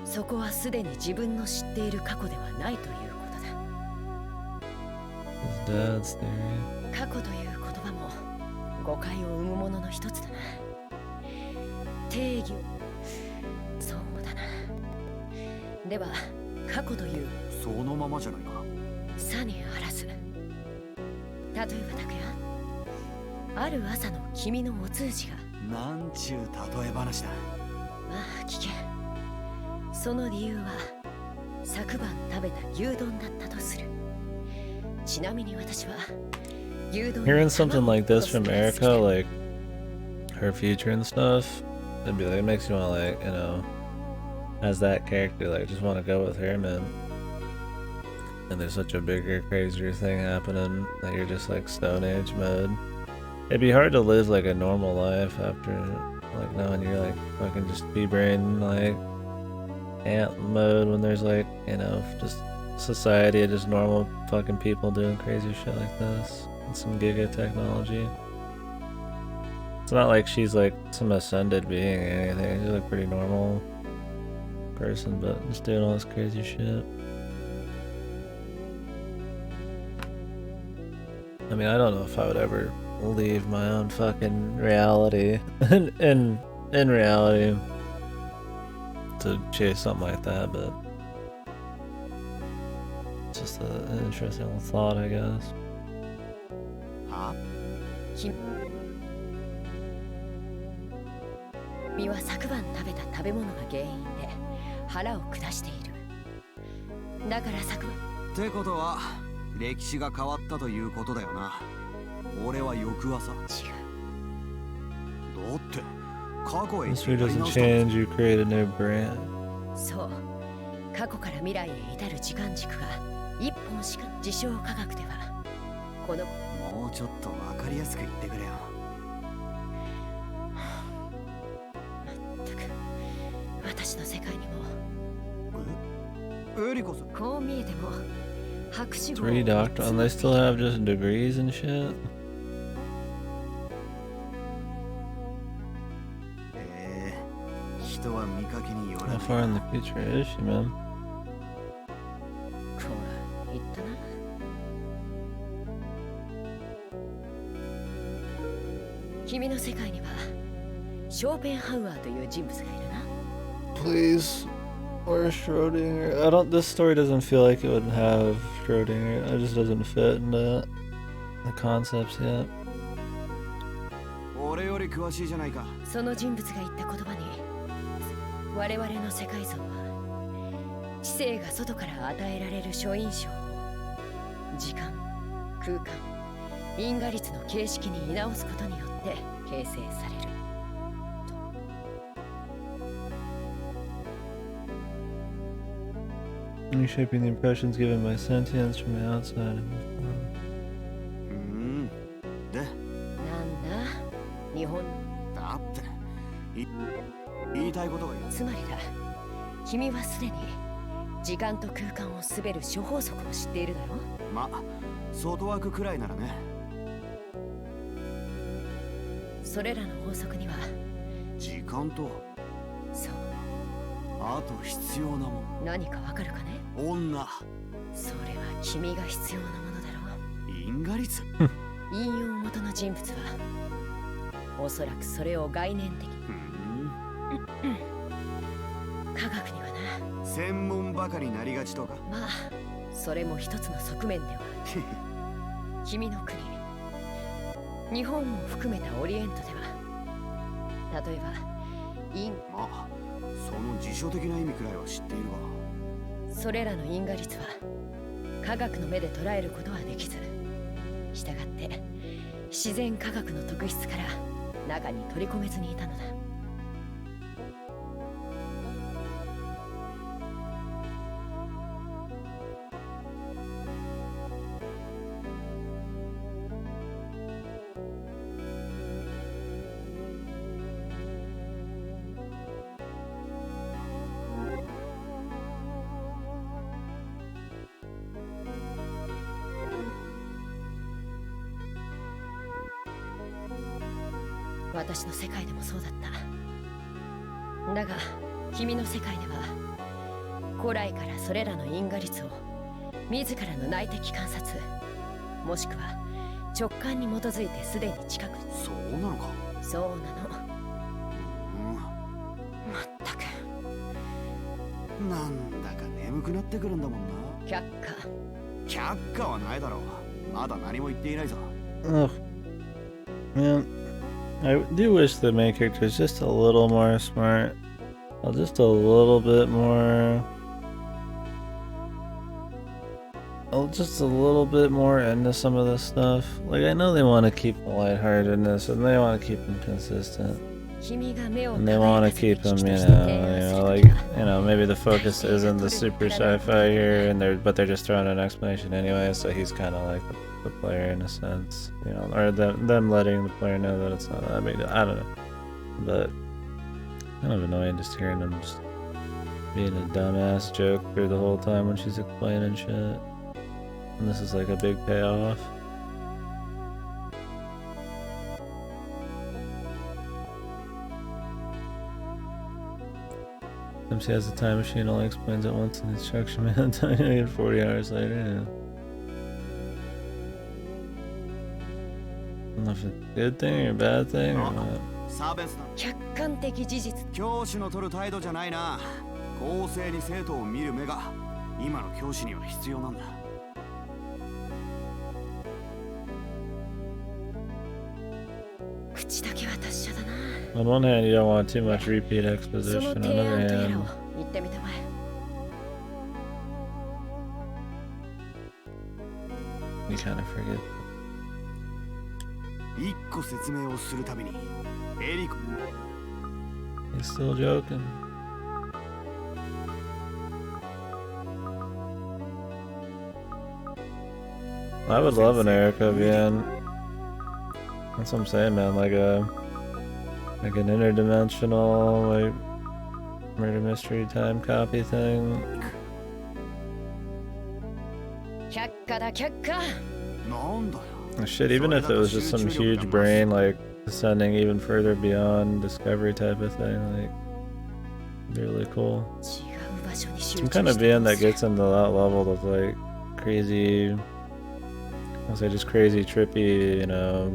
そこはすでに自分の知っている過去ではないということだ。 His dad's theory. 過去という言葉も誤解を生むものの一つだな。定義を、そうだな。では過去というそのままじゃないか。さにあらず。例えば拓也、ある朝の君のお通じが、なんちゅう例え話だ。まあ聞け。その理由は昨晩食べた牛丼だったとする。ちなみに私は牛丼に Hearing something like this from 卵を Erica, like her future and stuff, it'd be like, it makes you want to like, you know, as that character, like just want to go with her, man. And there's such a bigger, crazier thing happening that you're just like Stone Age mode. It'd be hard to live like a normal life after like knowing you're like fucking just B-brain like ant mode when there's like, you know, just society of just normal fucking people doing crazy shit like this and some giga technology. It's not like she's like some ascended being or anything. She's like a pretty normal person, but just doing all this crazy shit. I mean, I don't know if I would ever leave my own fucking reality in reality to chase something like that, but it's just an interesting little thought, I guess. は君は昨晩食べた食べ物が原因で腹を下している。だから昨晩。ってことは歴史が変わったということだよな。俺は翌朝。違う。だって過去へ History doesn't change, you create a new brand. そう、過去から未来へ至る時間軸が一本しか。自称科学ではこの。もうちょっと分かりやすく言ってくれよ。まったく私の世界にもエリコさん、こう見えても博士号 Three doctor, and they still have just degrees and shit. 人は見かけによら How ない。 far in the future is she, man? ほら言ったな。君の世界にはショーペンハウアーという人物がいるな。 Please, where's Schrodinger? I don't. This story doesn't feel like it would have Schrodinger. It just doesn't fit into the concepts yet. 俺より詳しいじゃないか。その人物が言った言葉に、我々の世界像は知性が外から与えられる初印象を時間、空間、因果律の形式に居直すことによって形成されると。 Reshaping the impressions given by sentience from the outside. で、なんだ日本だって言いたいことがつまりだ、君はすでに時間と空間を滑る諸法則を知っているだろ。ま、外枠くらいならね。それらの法則には時間と、そう、あと必要なもの。何かわかるかね。女。それは君が必要なものだろう。因果律。引用元の人物はおそらくそれを概念的科学にはな、専門ばかりなりがちとか。まあそれも一つの側面ではある。君の国日本も含めたオリエントでは、例えばまあその辞書的な意味くらいは知っているわ。それらの因果律は科学の目で捉えることはできず、したがって自然科学の特質から中に取り込めずにいたのだ。 私の世界でもそうだった。だが君の世界では古来からそれらの因果律を自らの内的観察もしくは直感に基づいてすでに近く。そうなのか。そうなの。まったくなんだか眠くなってくるんだもんな。却下。却下はないだろう。まだ何も言っていないぞ。 Oh, man, I do wish the main character is just a little more smart. Just a little bit more. Just a little bit more into some of this stuff. Like, I know they want to keep the lightheartedness and they want to keep them consistent. And they want to keep them, maybe the focus isn't the super sci-fi here, and but they're just throwing an explanation anyway. So he's kind of like the player in a sense, or them letting the player know that it's not that big. I don't know, but kind of annoying just hearing him just being a dumbass joke through the whole time when she's explaining shit. And this is like a big payoff. Sometimes he has a time machine, only explains it once in the instruction manual, 40 hours later. Yeah. I don't know if it's a good thing or a bad thing or what. 差別だ。客観的事実。教師の取る態度じゃないな。公正に生徒を見る目が今の教師には必要なんだ。口だけは達者だな。 On one hand, you don't want too much repeat exposition. そ On の the 提 other 案とやら hand, を言ってみたまえ。 you kind of forget. 一個説明をするたびにエリコ He's still joking. I would love an Erica being. That's what I'm saying, man. Like an interdimensional, like murder mystery time copy thing. 却下だ却下。なんだよ Shit, even if it was just some huge brain, like descending even further beyond Discovery type of thing, like really cool. 違う場所に集 Some 中 kind of して being どう that する gets into that level of like crazy, I'll say just crazy, trippy, you know,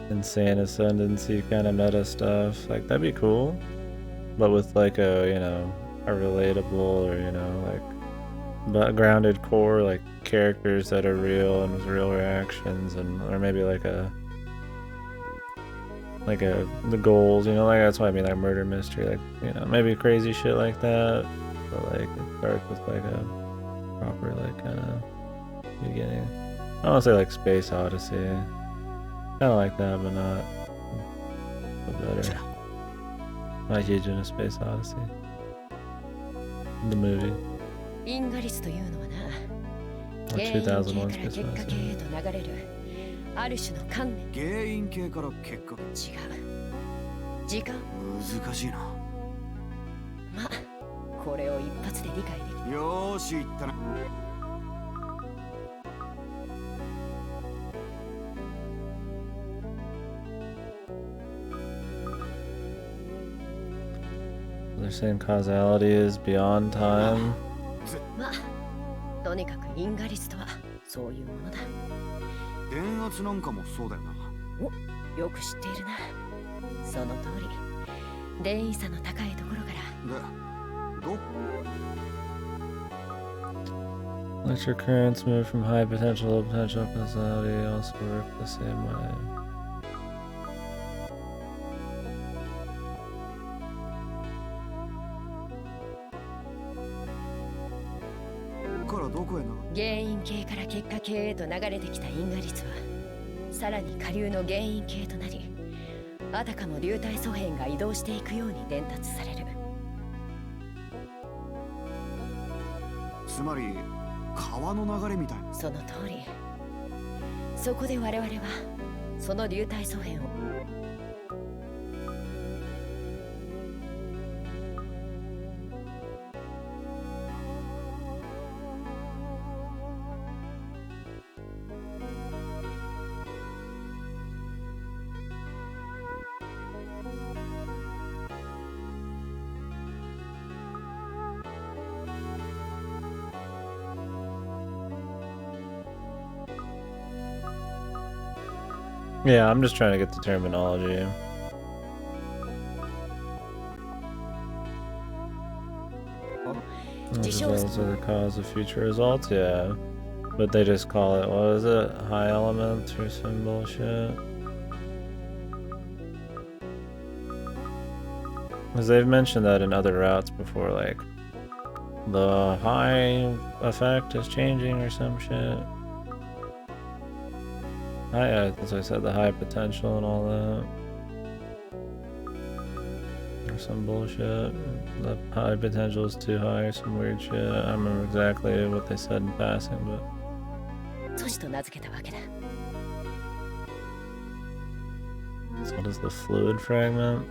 insane ascendancy kind of meta stuff. Like that'd be cool, but with like a, you know, a relatable or, you know, like but grounded core, like characters that are real and with real reactions, and or maybe like the goals, you know, like that's what I mean, like murder mystery, like, you know, maybe crazy shit like that, but like it starts with like a proper like kind of beginning. I don't want to say like Space Odyssey, kind of like that, but not but better. Not huge into Space Odyssey, the movie. インガリスというのはな、 Or 原因系 2001から Space 結果 Odyssey. 系へと流れるある種の観念。原因系から結果違う。時間。難しいなま、これを一発で理解できる。よーし言ったな They're saying causality is beyond time. ま、とにかくインガリスとはそういうものだ。電圧なんかもそうだよなお、よく知っているな。その通り。電位差の高いところから。でど Electric currents move from high potential to low potential causality also work the same way. からどこへな原因系から結果系へと流れてきたインガリスはさらに下流の原因系となり、あたかも流体素片が移動していくように伝達される。つまり川の流れみたいなその通り。そこで我々はその流体素片をYeah, I'm just trying to get the terminology. Results are the cause of future results, yeah. But they just call it, what is it? High elements or some bullshit? Because they've mentioned that in other routes before, like, the high effect is changing or some shit. As I said, the high potential and all that. Or some bullshit. The high potential is too high or some weird shit. I don't remember exactly what they said in passing, but... 都市と名付けたわけだ。 So what is the fluid fragment?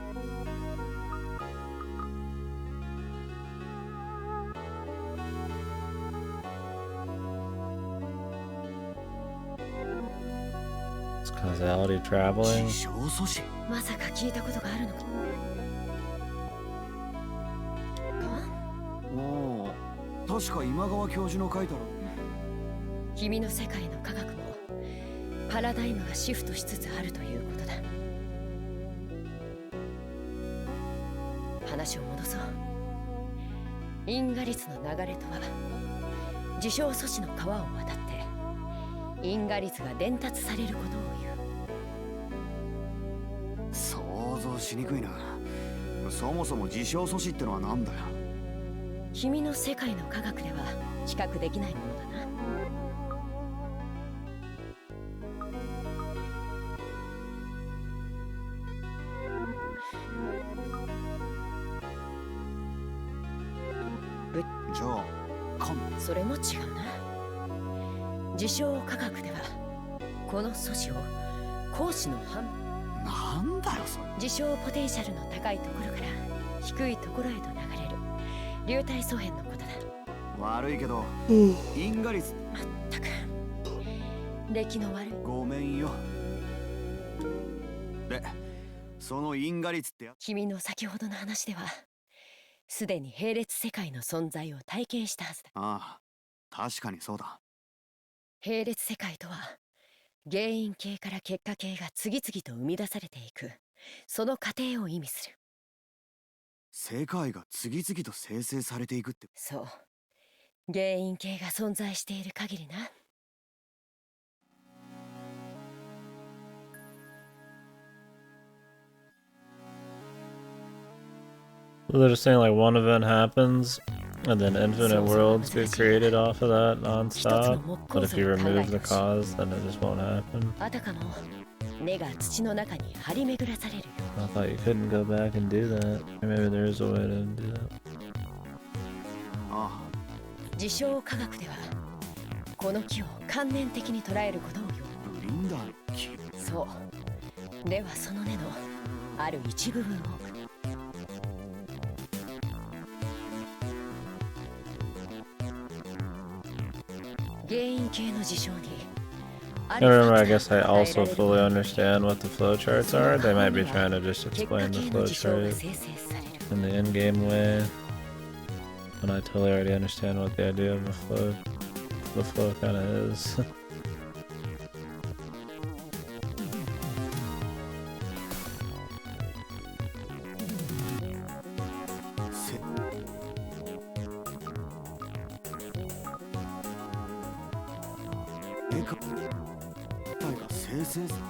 It's causality traveling. 自称阻止まさか聞いたことがあるのか。おお確か今川教授の書いたろ君の世界の科学もパラダイムがシフトしつつあるということだ。話を戻そう。インガリスの流れとは自称阻止の川を渡ってインガリスが伝達されることを言う。想像しにくいなそもそも自称阻止ってのは何だよ君の世界の科学では知覚できないものだな。れも違うな。自称科学ではこの素子を光子の半なんだよそれ。自称ポテンシャルの高いところから低いところへと流れる流体素変のことだ。悪いけど、因果率。まったく出来の悪い。ごめんよ。で、その因果率って君の先ほどの話ではすでに並列世界の存在を体験したはずだ。ああ、確かにそうだ。並列世界とは原因系から結果系が次々と生み出されていくその過程を意味する。世界が次々と生成されていくって。そう、原因系が存在している限りな。So they're just saying like one event happens and then infinite worlds get created off of that non-stop, but if you remove the cause then it just won't happen. あたかも根が土の中に張り巡らされるよ。 I thought you couldn't go back and do that. Or maybe there is a way to do that. あ自称科学ではこの木を観念的に捉えることをよ。あ、ブリンダーの木。そうではその根のある一部分を原因系の事象に I remember, I guess I also fully understand what the flowcharts are. They might be trying to just explain the flowchart in the in-game way. And I totally already understand what the idea of the flow kind of is.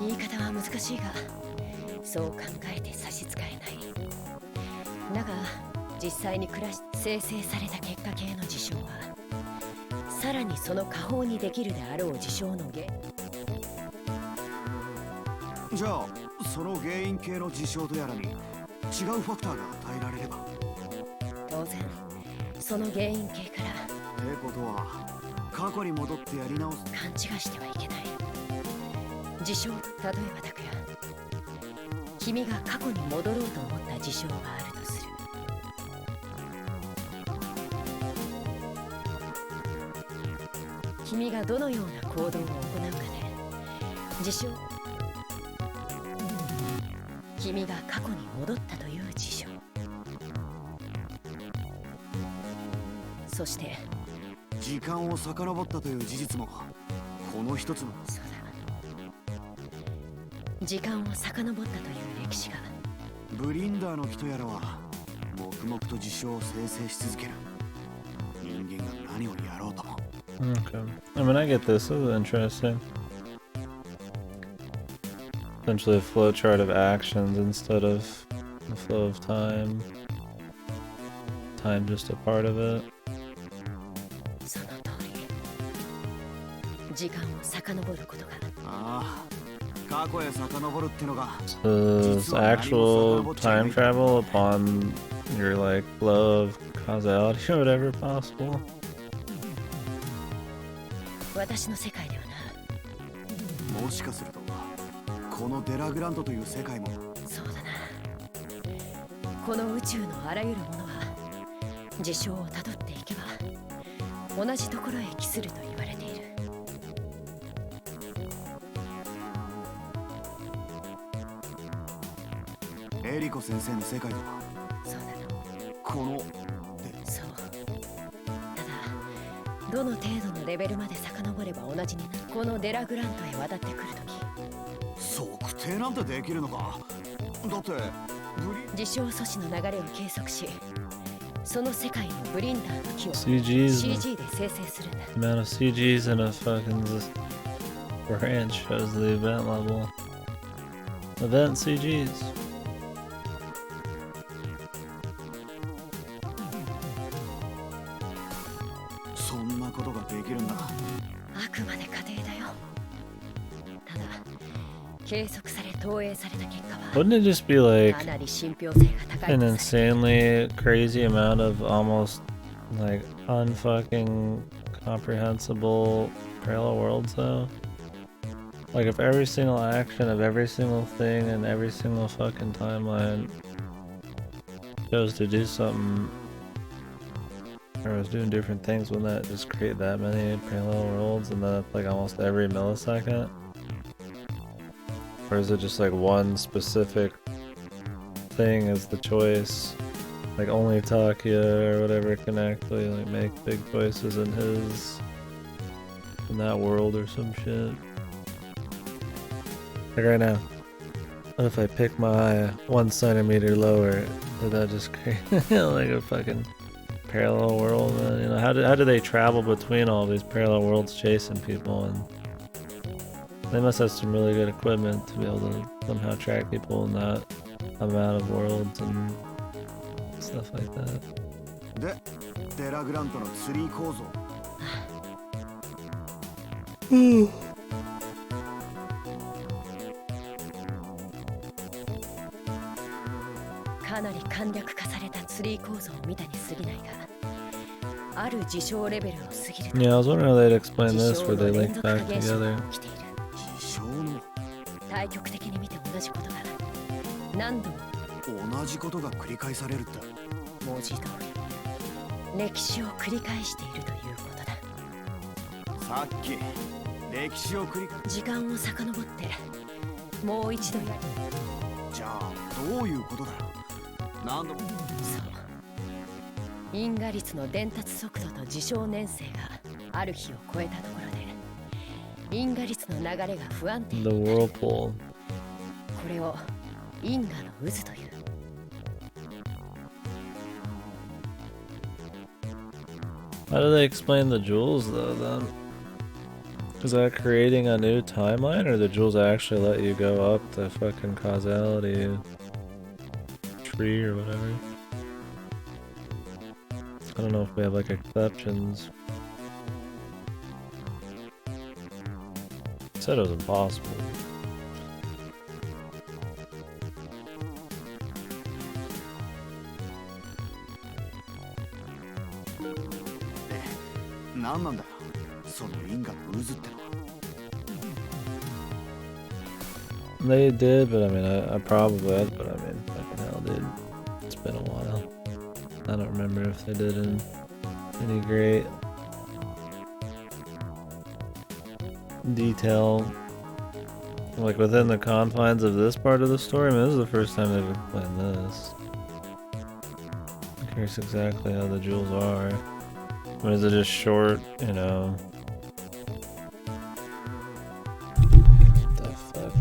言い方は難しいがそう考えて差し支えない。だが実際に生成された結果系の事象はさらにその下方にできるであろう事象の原じゃあその原因系の事象とやらに違うファクターが与えられれば。当然その原因系からってことは過去に戻ってやり直す。勘違いしてはいけない。事象、例えばだから君が過去に戻ろうと思った事象があるとする。君がどのような行動を行うかで事象、君が過去に戻ったという事象、そして時間を遡ったという事実もこの一つの。そうだ、時間を遡ったという歴史が。ブリンダーの木とやらは黙々と事象を生成し続ける。人間が何をやろうとも。Okay. I mean, I get this. This is interesting. Essentially a flowchart of actions instead of the flow of time. Time just a part of it. その通り。時間を遡ることが。ああ、過去へ遡るってのが。So is actual time travel upon your like flow of causality or whatever possible? 私の世界ではな。もしかするとこのデラグラントという世界も。そうだな。この宇宙のあらゆるものは事象をたどっていけば同じところへ帰すると言われている。エリコ先生の世界では。そうだ。このそう。ただどの程度のレベルまで遡れば同じになる。このデラグラントへ渡ってくるとき測定なんてできるのか。だって事象素子の流れを計測しその世界のブリンダーの木を CG で生成するんだ。 The amount of CGs in a fucking branch shows the event level. Event CGs. そんなことができるんだ。あくまで過程だよ。ただ計測され投影された結果は Wouldn't it just be like かなり信憑性が高い an とされる。 insanely crazy amount of almost like unfucking comprehensible parallel worlds though? Like if every single action of every single thing and every single fucking timeline chose to do something or was doing different things, wouldn't that just create that many parallel worlds and then like almost every millisecond? Or is it just like one specific thing is the choice? Like only Takia or whatever can actually like make big choices in that world or some shit. Like right now, what if I pick my eye 1 centimeter lower? Did that just create like a fucking parallel world? You know, how do they travel between all these parallel worlds chasing people? And they must have some really good equipment to be able to somehow track people in that amount of worlds and stuff like that. で、デラグラントのツリー構造。かなり簡略化されたツリー構造を見たに過ぎないが、ある事象レベルを過ぎると Yeah, I was wondering how they'd explain this where they link back together. 事象の対極的に見て同じことが何度も同じことが繰り返されるって文字通り歴史を繰り返しているということだ。さっき歴史を繰り返時間を遡ってもう一度やる。じゃあどういうことだよ。何度もそう因果率の伝達速度と事象年数がある日を超えたところで因果率の流れが不安定に The whirlpool. これを因果の渦という。How do they explain the jewels though then? Is that creating a new timeline or the jewels actually let you go up the fucking causality tree or whatever? I don't know if we have like exceptions. It said it was impossible. Eh, 何なんだよその因果の渦ってのは。 They did, but I mean, I probably, but I mean, fucking hell, dude. It's been a while. I don't remember if they did in any great detail, like within the confines of this part of the story. I mean, this is the first time they've explained this. I'm curious exactly how the jewels are. I mean, is it just short, you know? What the fuck?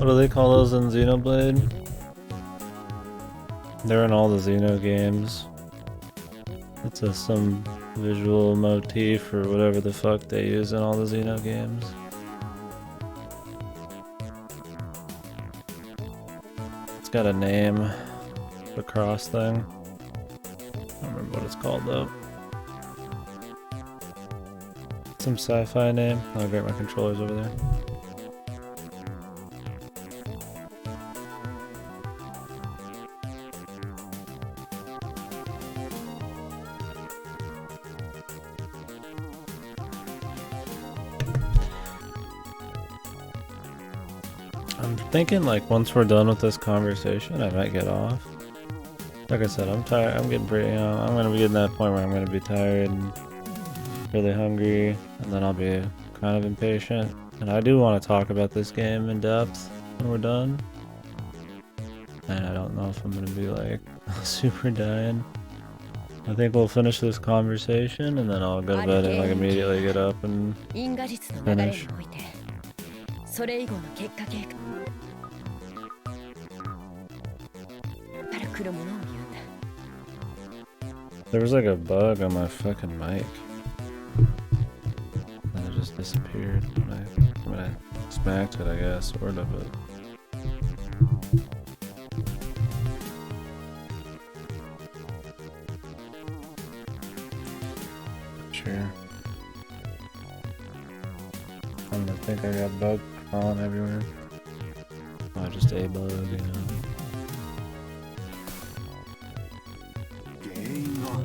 What do they call those in Xenoblade? They're in all the Xeno games. It's some visual motif or whatever the fuck they use in all the Xeno games. It's got a name, the cross thing. I don't remember what it's called though. Some sci-fi name. Oh great, my controller's over there. I'm thinking like once we're done with this conversation, I might get off. Like I said, I'm tired. I'm getting pretty, I'm gonna be getting to that point where I'm gonna be tired and really hungry, and then I'll be kind of impatient. And I do want to talk about this game in depth when we're done. And I don't know if I'm gonna be like super dying. I think we'll finish this conversation and then I'll go to bed and like immediately get up and finish. There was like a bug on my fucking mic. And it just disappeared when I smacked it, I guess, sort of, but... Sure. I think I got bug crawling everywhere. Oh, just a bug, you know.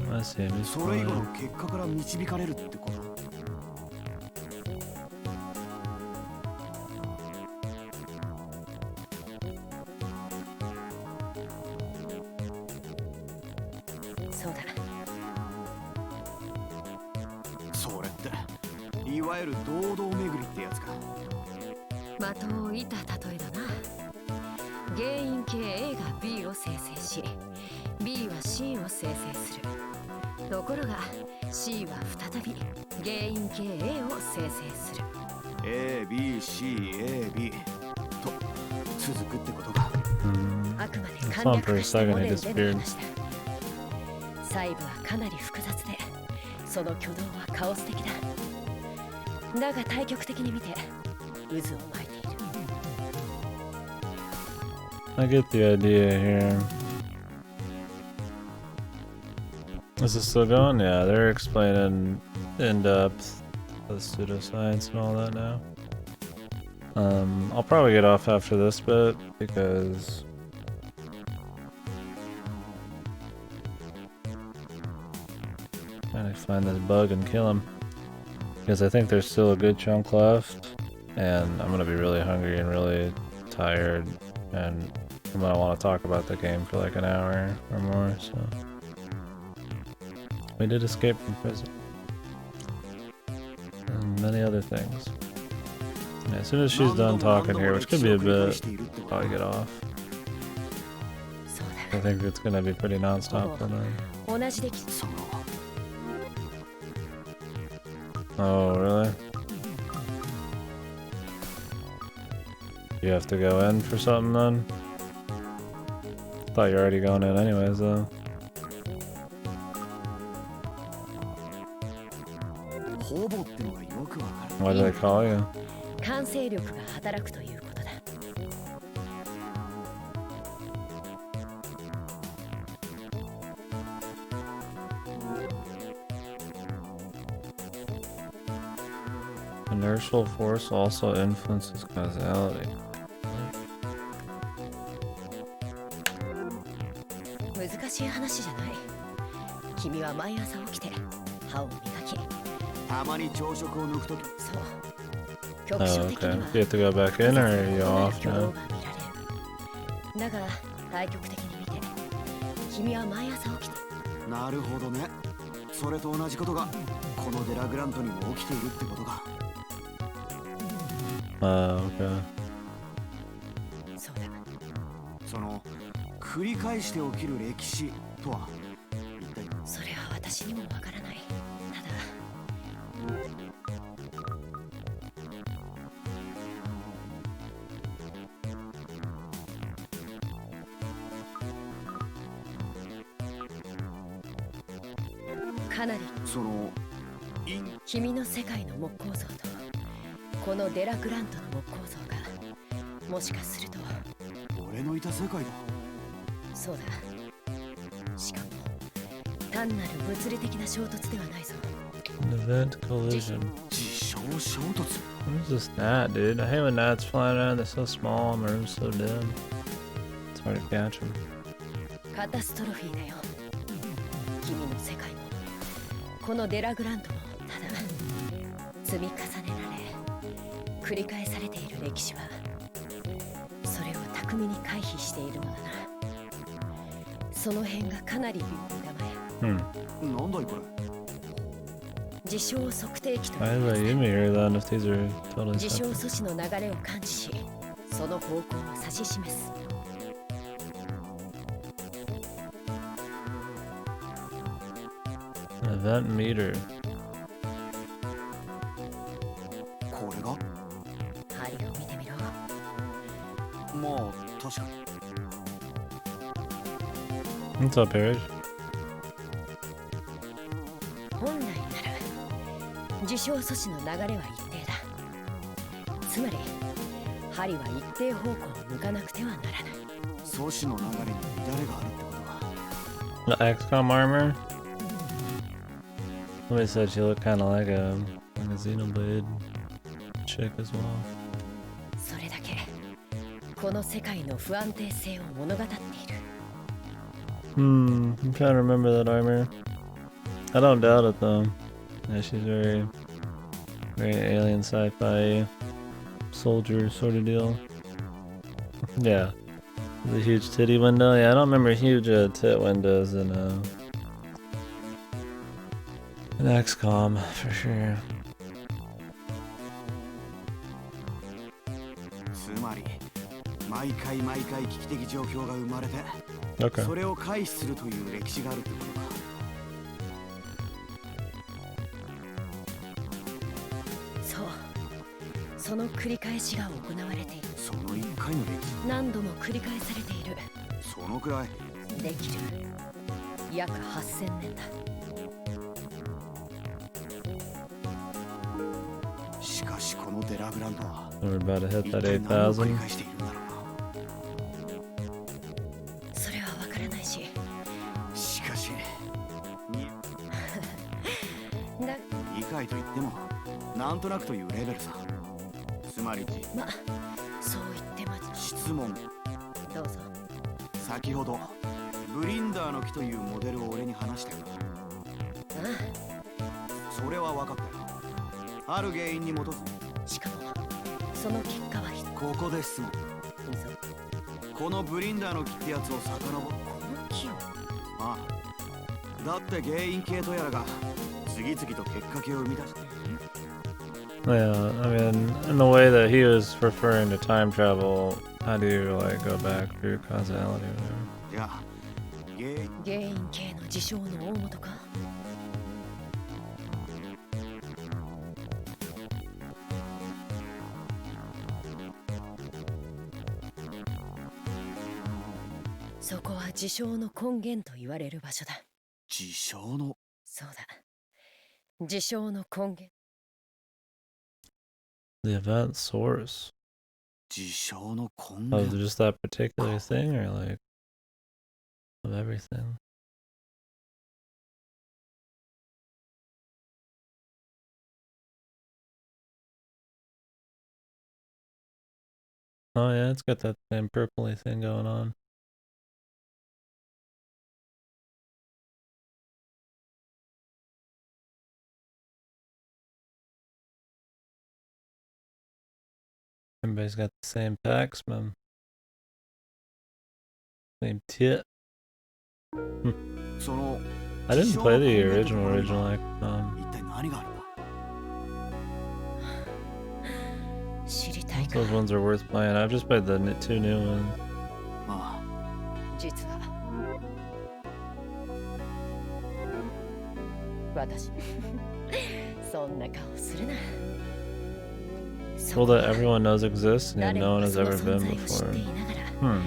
I see him, he's fine. B は C を生成する。ところが C は再び原因形 A を生成する。A B C A B と続くってことか。あくまで簡略化したモデルでできました。細部はかなり複雑で、その挙動はカオス的だ。だが対極的に見て渦を巻いている。I get the idea here. Is this still going? Yeah, they're explaining in depth the pseudoscience and all that now. I'll probably get off after this bit because I'm trying to find this bug and kill him. Because I think there's still a good chunk left, and I'm gonna be really hungry and really tired, and I'm gonna want to talk about the game for like an hour or more, so. We did escape from prison. And many other things. Yeah, as soon as she's done talking here, which could be a bit, I'll probably get off. I think it's gonna be pretty non-stop for them. Oh, really? You have to go in for something then? Thought you were already going in anyways though. What do they call you? Inertial force also influences causality. 難しい話じゃない。君は毎朝起きて歯を磨き、たまに朝食を抜くとき、そう。局所的には、You have to go back in or are you off now? だが対極的に見て、君は毎朝起きて。なるほどね。それと同じことがこのデラグラントにも起きているってことか。Okay. そうだ。その繰り返して起きる歴史とは一体。それは私にもわからない。ただ。かなりその君の世界の木工像とこのデラグラントの木工像がもしかすると俺のいた世界だ。そうだ。しかも単なる物理的な衝突ではないぞ。 An event collision. 自称衝突。 What is this gnat, dude? I hate when gnats fly around. They're so small. My room's so dim. It's hard to catch them. カタストロフィーだよ。君の世界もこのデラグラントもただ積み重ねられ繰り返されている歴史はそれを巧みに回避しているのだな。その辺がかなり微妙だまや。なんだいこれ。自称測定器と Why did I even hear that if these are totally 自称 separate? 素子の流れを感知しその方向を指し示す。 An event meter. これが針を見てみろ。まあ確かに。 What's up, Parrish? 本来なら自称素子の流れは一定だ。つまり針は一定方向に向かなくてはならない。素子の流れに乱れがあるってことか。 The XCOM armor? Somebody said she looked kind of like a Xenoblade chick as well. それだけこの世界の不安定性を物語っている。 I'm trying to remember that armor. I don't doubt it though. Yeah, she's very alien sci-fi soldier sort of deal. Yeah. The huge titty window. Yeah, I don't remember huge tit windows in XCOM for sure. つまり毎回危機的状況が生まれて Okay. それを回避するという歴史があるってことか。そう。その繰り返しが行われている。その一回の歴史。何度も繰り返されている。そのくらい。できる。約8000年だ。しかしこのデラグランドは We're about to hit 一 that 体何を繰り 8,000. 返しているんだろそれはわからないし。うな。しかしだ理解といってもなんとなくというレベルさ。つまりま、そう言ってま質問。どうぞ。先ほどブリンダーの木というモデルを俺に話したよな。あそれは分かったよ。ある原因に基づく。あ、しかもその結果はここで質問。いいぞ。このブリンダーの木ってやつを遡る。この木をああ、だって原因系とやらが次々と結果系を生み出して。 Yeah, I mean, in the way that he was referring to time travel, how do you like go back through causality or whatever? じゃあ原因系の事象の大元か。そこは事象の根源と言われる場所だ。事象の。そうだ。事象の根源。 The event source 事象の根 of 源。 just that particular thing, or like of everything? Oh yeah, it's got that same purpley thing going on. Everybody's got the same packs, man. Same tit. その I didn't play the 事 original 象の根源 like 一体何があるんだ。知りたいか。 those ones are worth playing. I've just played the two new ones. あ実は私そんな顔するな。 Well, that everyone knows exists and yet 誰 no も one が has その ever 存 been 在を知っ before. ていながら I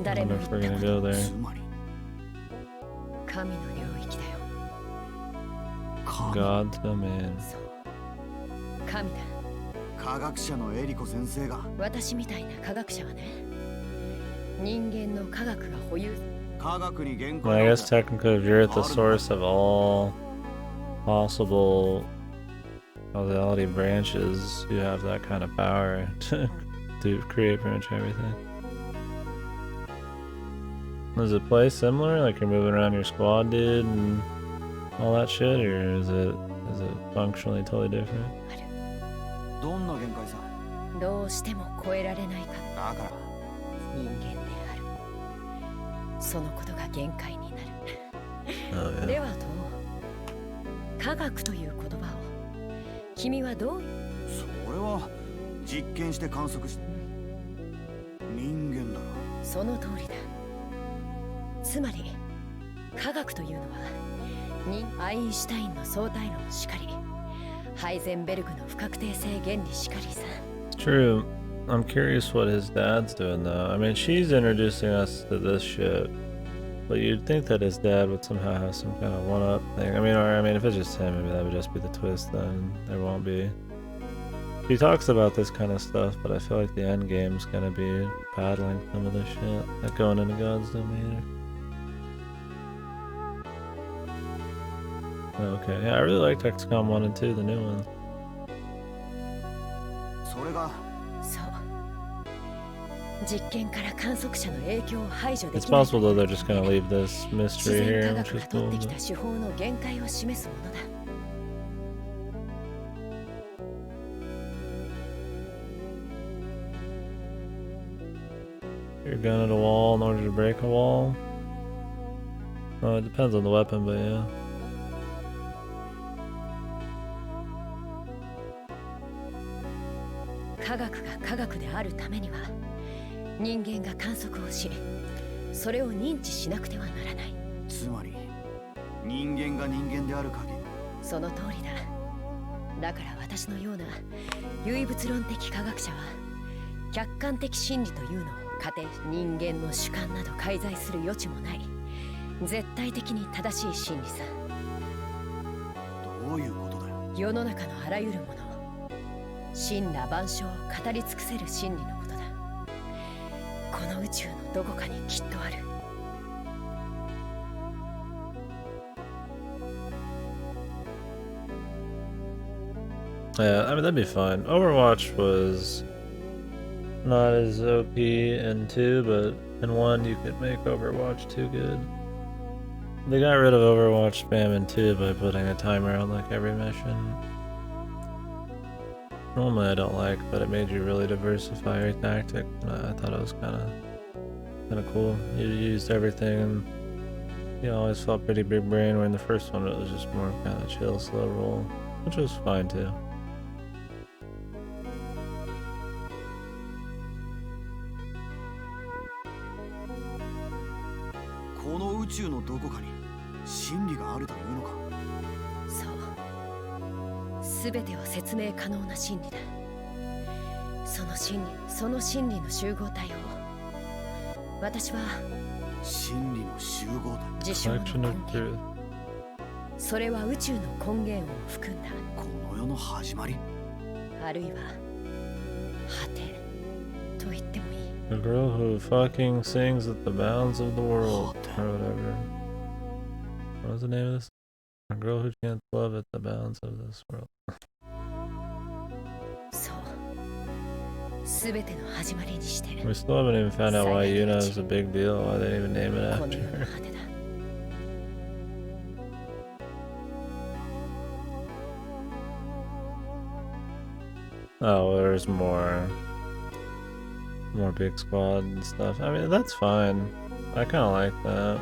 誰も wonder 言 if っ we're た gonna こと go あ、 there. つまり神の領域だよ。God's domain. そう神だ。科学者のエリコ先生が。私みたいな科学者はね、人間の科学が保有。科学に限 Well, I 界 guess technically if you're at the source of all possible causality branches, you have that kind of power to create pretty much everything. Does it play similar? Like you're moving around your squad, dude, and all that shit, or is it functionally totally different? どんな限界さ。どうしても超えられないか。だから人間である。そのことが限界になる。Oh, yeah. ではどう？科学という言葉を君はどういう？それは実験して観測して。人間だろ。その通りだ。つまり科学というのはアインシュタインの相対論しかり、ハイゼンベルグの不確定性原理しかりさ。True. I'm curious what his dad's doing though. I mean, she's introducing us to this shit, but you'd think that his dad would somehow have some kind of one-up thing. I mean, if it's just him, maybe that would just be the twist then. There won't be. He talks about this kind of stuff, but I feel like the end game's gonna be battling some of this shit, like going into God's domain. Okay, yeah, I really liked XCOM 1 and 2, the new ones. それがそう実験から観測者の影響を排除で It's きない possible though they're just gonna leave this 自 mystery 然 here, 科 which 学 is が取 cool. ってき But た手法の限界を示すものだ。 your gun at a wall in order to break a wall. Oh, it depends on the weapon, but yeah. 科学が科学であるためには人間が観測をし、それを認知しなくてはならない。つまり人間が人間である限り。その通りだ。だから私のような唯物論的科学者は客観的真理というのを仮定、人間の主観など介在する余地もない絶対的に正しい真理さ。どういうことだよ。世の中のあらゆるもの、神羅万象を語り尽くせる真理のことだ。この宇宙のどこかにきっとある。 Yeah, I mean, that'd be fine. Overwatch was not as OP in 2, but in 1 you could make Overwatch 2 good. They got rid of Overwatch spam in 2 by putting a timer on like every mission. Normally I don't like, but it made you really diversify your tactic. And I thought it was kind of cool. You used everything, and you always felt pretty big brain. Where in the first one it was just more kind of chill, slow roll, which was fine too. この宇宙のどこかに真理があるというのか。そう、すべては説明可能な真理だ。その真理の集合体を私は真理の集合体。事象の Collection 根 of 源、 truth. それは宇宙の根源を含んだ、この世の始まり。あるいは果てと言ってもいい。 The girl who fucking sings at the bounds of the world, or whatever. What was the name of this? A girl who chants love at the bounds of this world. そう、すべての始まりにして We still haven't even found out why Yuna is a big deal, why they didn't even name it この after 世の her. 果てだ。 Oh, well, there's more big squad and stuff. I mean, that's fine. I kind of like that.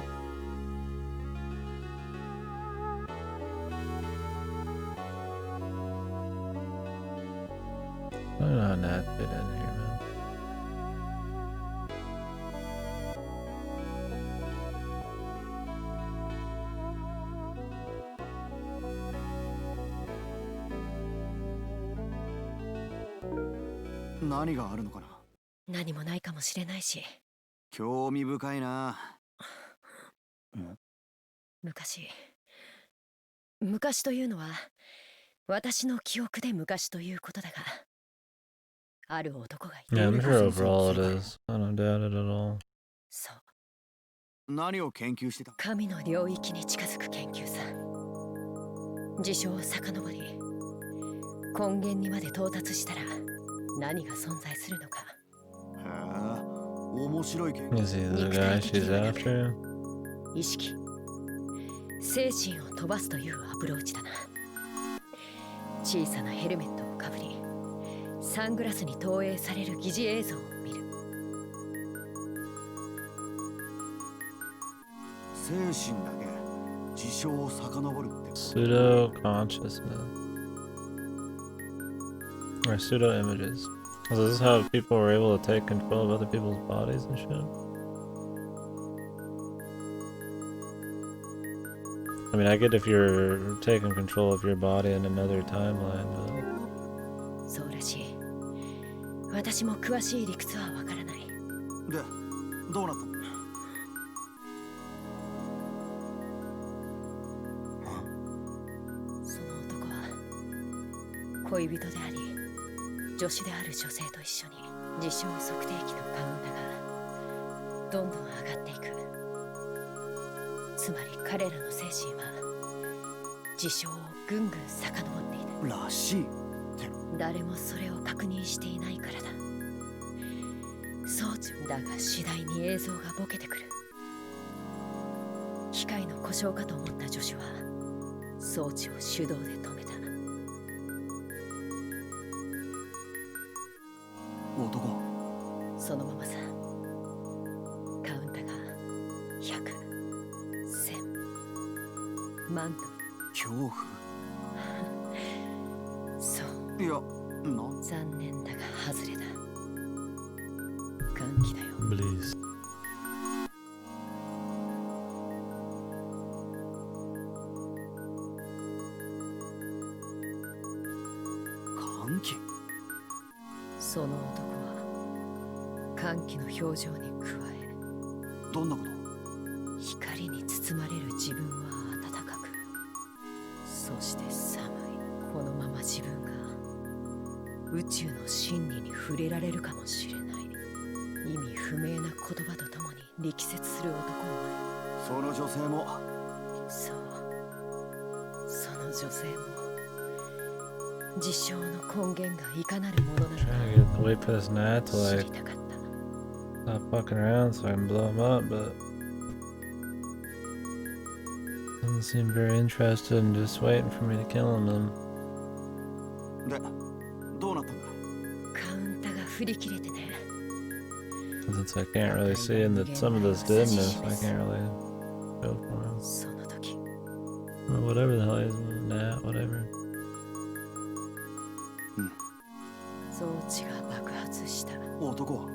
I don't know how Nat fit in here, man.何があるのかな。何もないかもしれないし、興味深いな。昔昔というのは私の記憶で昔ということだが、ある男がいた。 Yeah, I'm sure 先生 overall の it 世界 is. I don't doubt it at all. そう、何を研究してた？神の領域に近づく研究さ。事象を遡り根源にまで到達したら何が存在するのか。へえ、面白い研究。 Is he the guy she's after? 意識、精神を飛ばすというアプローチだな。小さなヘルメットをかぶり、サングラスに投影される疑似映像を見る。精神だけ事象を遡るって。 Pseudo consciousness. Or pseudo images. So this is how people were able to take control of other people's bodies and shit? I mean, I get if you're taking control of your body in another timeline, but... そうらしい。私も詳しい理屈はわからない。で、どうなったの？その男は恋人であり助手である女性と一緒に自称測定器のカウンタがどんどん上がっていく。つまり彼らの精神は事象をぐんぐん遡っていたらしい。誰もそれを確認していないからだ。装置だが次第に映像がボケてくる。機械の故障かと思った助手は装置を手動で止めた。男。そのままさ。カウンタが100、1000、万と。恐怖？そう。いや、残念だが外れだ。歓喜だよ。 Please. 歓喜？その男は歓喜の表情に加え、どんなこと？光に包まれる自分は暖かく、そして寒い。このまま自分が宇宙の真理に触れられるかもしれない。意味不明な言葉とともに力説する男もある。その女性も。そう、その女性も事象の根源がいかなるものなのか Trying to wait for this gnat to 知 like りたかった。 stop fucking around so I can blow him up, but doesn't seem very interested in just waiting for me to kill him. で、どうなったんだ？カウンタが振り切れてね。 Since I can't really see and that some of this did miss, I can't really go for him. その時 Or whatever the hell he is, gnat, whatever. 装置が爆発した。男は？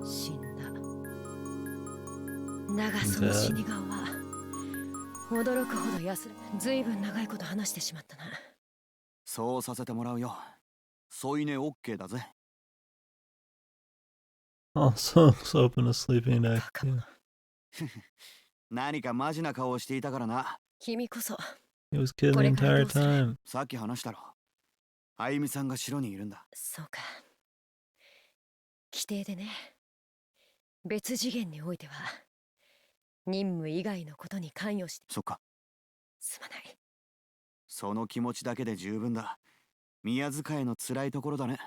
死んだ。だがその死に顔は驚くほど安ら。ずいぶん長いこと話してしまったな。そうさせてもらうよ。添い寝 OK だぜ。Also, open a sleeping act. バカ者。何かマジな顔をしていたからな。君こそ He was kidding the entire time. さっき話したろ。あゆみさんが城にいるんだ。そうか。規定でね。別次元においては任務以外のことに関与して。そっか。すまない。その気持ちだけで十分だ。宮塚への辛いところだね。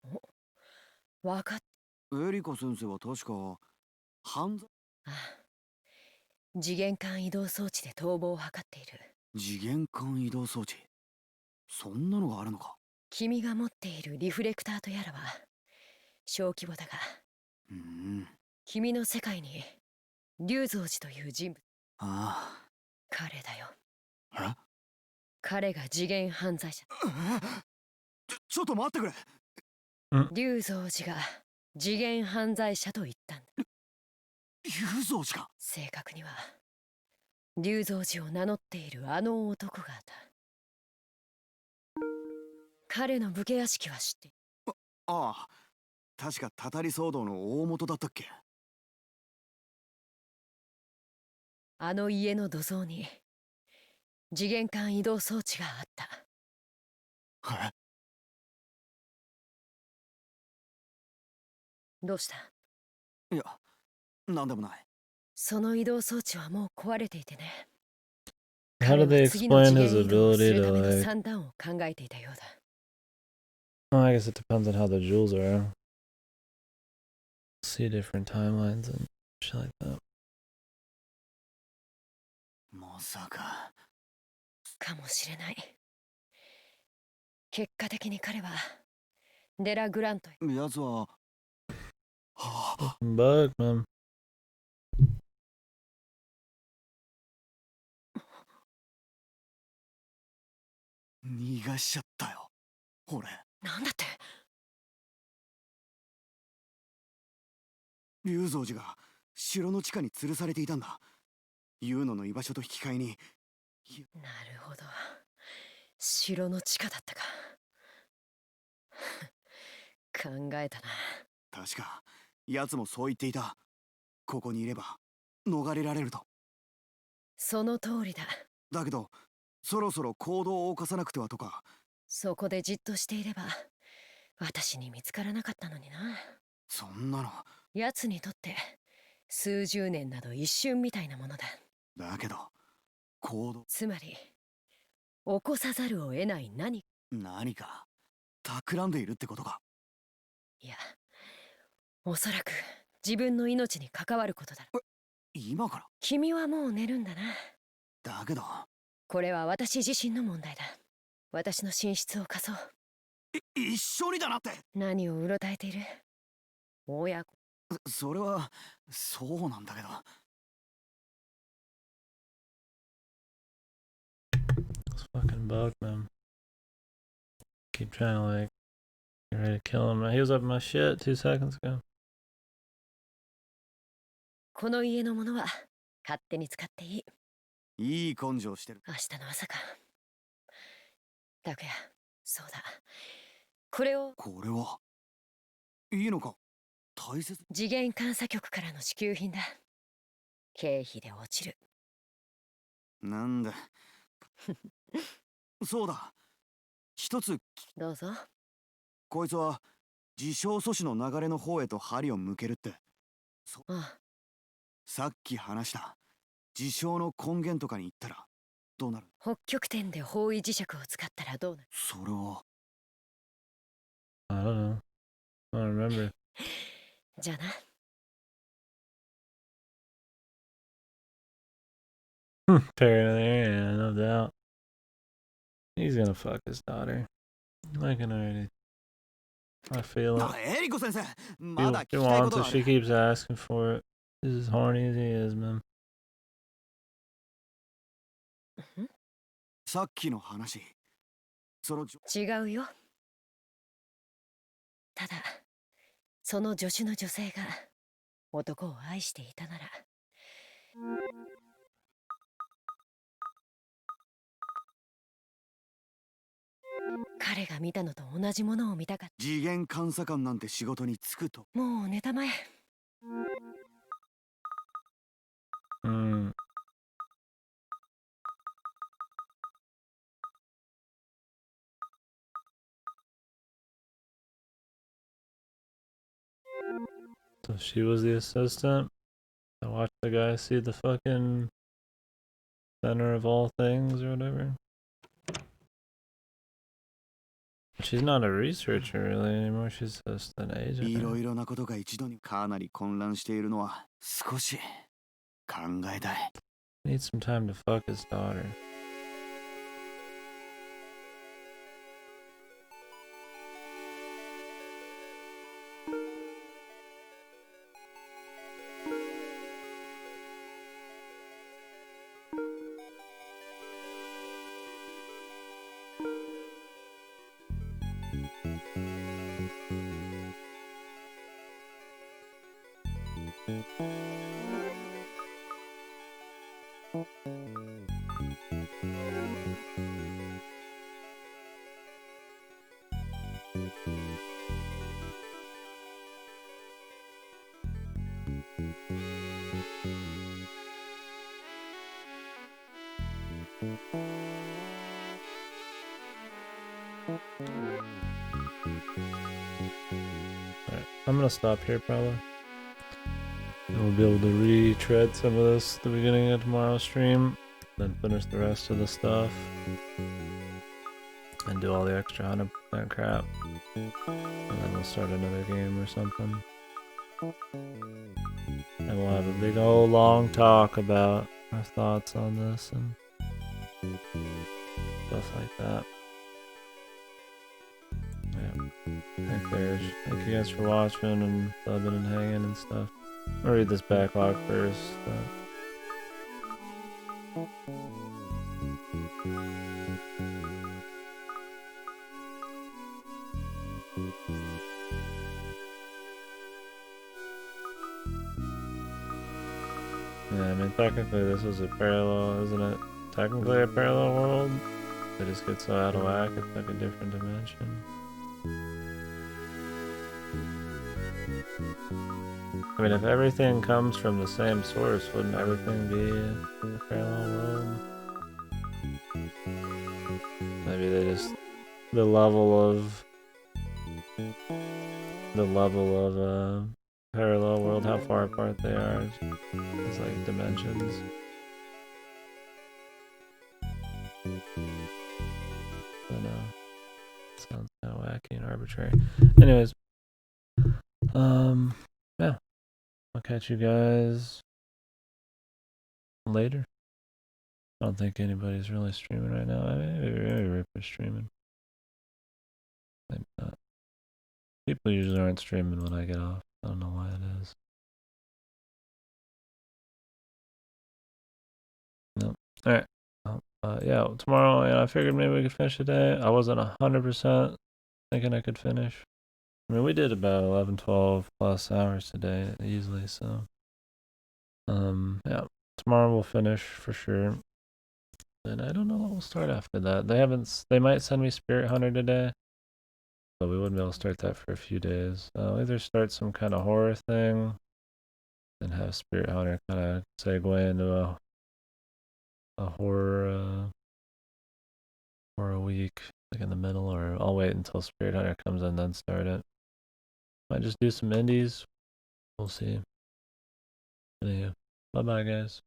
お、分かっ。エリカ先生は確か犯罪。ああ、次元間移動装置で逃亡を図っている。次元間移動装置、そんなのがあるのか。君が持っているリフレクターとやらは小規模だが、君の世界に龍蔵寺という人物。ああ、彼だよ。え？彼が次元犯罪者。ちょっと待ってくれ。龍蔵寺が次元犯罪者と言ったんだ。龍蔵寺か。正確には龍蔵寺を名乗っているあの男がいた。彼の武家屋敷は知って。ああ、確かたたり騒動の大元だったっけ。あの家の土蔵に次元間移動装置があった。え、どうした？いや、なんでもない。その移動装置はもう壊れていてね。 How 彼 do は they 次の explain 次 his 元移動をす ability るた to めの like? 算段を考えていたようだ。Well, I guess it depends on how the jewels are. See different timelines and shit like that. まさか。かもしれない。結果的に彼はデラグラントへ。奴は。はあ、 Bug, man. 逃がしちゃったよ。俺。なんだって？龍蔵寺が城の地下に吊るされていたんだ。ユーノの居場所と引き換えに。なるほど。城の地下だったか。考えたな。確か奴もそう言っていた。ここにいれば逃れられると。その通りだ。だけどそろそろ行動を起こさなくてはとか。そこでじっとしていれば私に見つからなかったのにな。そんなの。奴にとって数十年など一瞬みたいなものだ。だけど行動。つまり起こさざるを得ない何か企んでいるってことか。いや、おそらく自分の命に関わることだろう。今から？君はもう寝るんだな。だけどこれは私自身の問題だ。私の寝室を貸そう。一緒にだなって。何をうろたえている？親子。それはそうなんだけど。This fucking bug, man. Keep trying to like get ready to kill him. He was up my shit 2 seconds ago. この家のものは勝手に使っていい。いい根性してる。明日の朝か。拓也、そうだ。これを。これはいいのか？大切。次元監査局からの支給品だ。経費で落ちる。なんだ。そうだ。一つ。どうぞ。こいつは自称阻止の流れの方へと針を向けるって。ああ。さっき話した自称の根源とかに行ったらどうなる？北極点で方位磁石を使ったらどうなる？それは。I don't know. I don't remember. じゃあな。Paranoid, yeah, no doubt. He's gonna fuck his daughter. I can already. I feel it. エリコ先生、 He, まだ聞 he きたいこ wants と it. があ She る。 keeps asking for it. He's as horny as he is, man. さっきの話。その違うよ。ただ、その助手の女性が男を愛していたなら。彼が見たのと同じものを見たかった。次元監査官なんて仕事に就くと。もう寝たまえ。Hmm. So she was the assistant. I watched the guy see the fucking center of all things or whatever. She's not a researcher really anymore. She's just an いろ agent. いろなことが一度に。かなり混乱しているのは少し考えたい。 Needs some time to fuck his daughter. I'm gonna stop here probably. And we'll be able to retread some of this at the beginning of tomorrow's stream. Then finish the rest of the stuff. And do all the extra 100% crap. And then we'll start another game or something. And we'll have a big old long talk about our thoughts on this and stuff like that. Yeah. Thank you guys for watching and subbing and hanging and stuff. I'll read this backlog first. Yeah, I mean, technically this is a parallel, isn't it? Technically a parallel world. It just gets so out of whack, it's like a different dimension. I mean, if everything comes from the same source, wouldn't everything be a parallel world? Maybe they just... the level of parallel world, how far apart they are, is like dimensions. I know. Sounds kind of wacky and arbitrary. Anyways, yeah. I'll catch you guys later. I don't think anybody's really streaming right now. Maybe Ripper's streaming. Maybe not. People usually aren't streaming when I get off. I don't know why it is. No. Alright. Yeah, tomorrow, I figured maybe we could finish today. I wasn't 100% thinking I could finish. I mean, we did about 11, 12 plus hours today easily, so. Yeah, tomorrow we'll finish for sure. And I don't know what we'll start after that. They might send me Spirit Hunter today, but we wouldn't be able to start that for a few days. I'll either start some kind of horror thing and have Spirit Hunter kind of segue into a horror week, like in the middle, or I'll wait until Spirit Hunter comes in then start it. Might just do some indies. We'll see. Anyway, bye bye guys.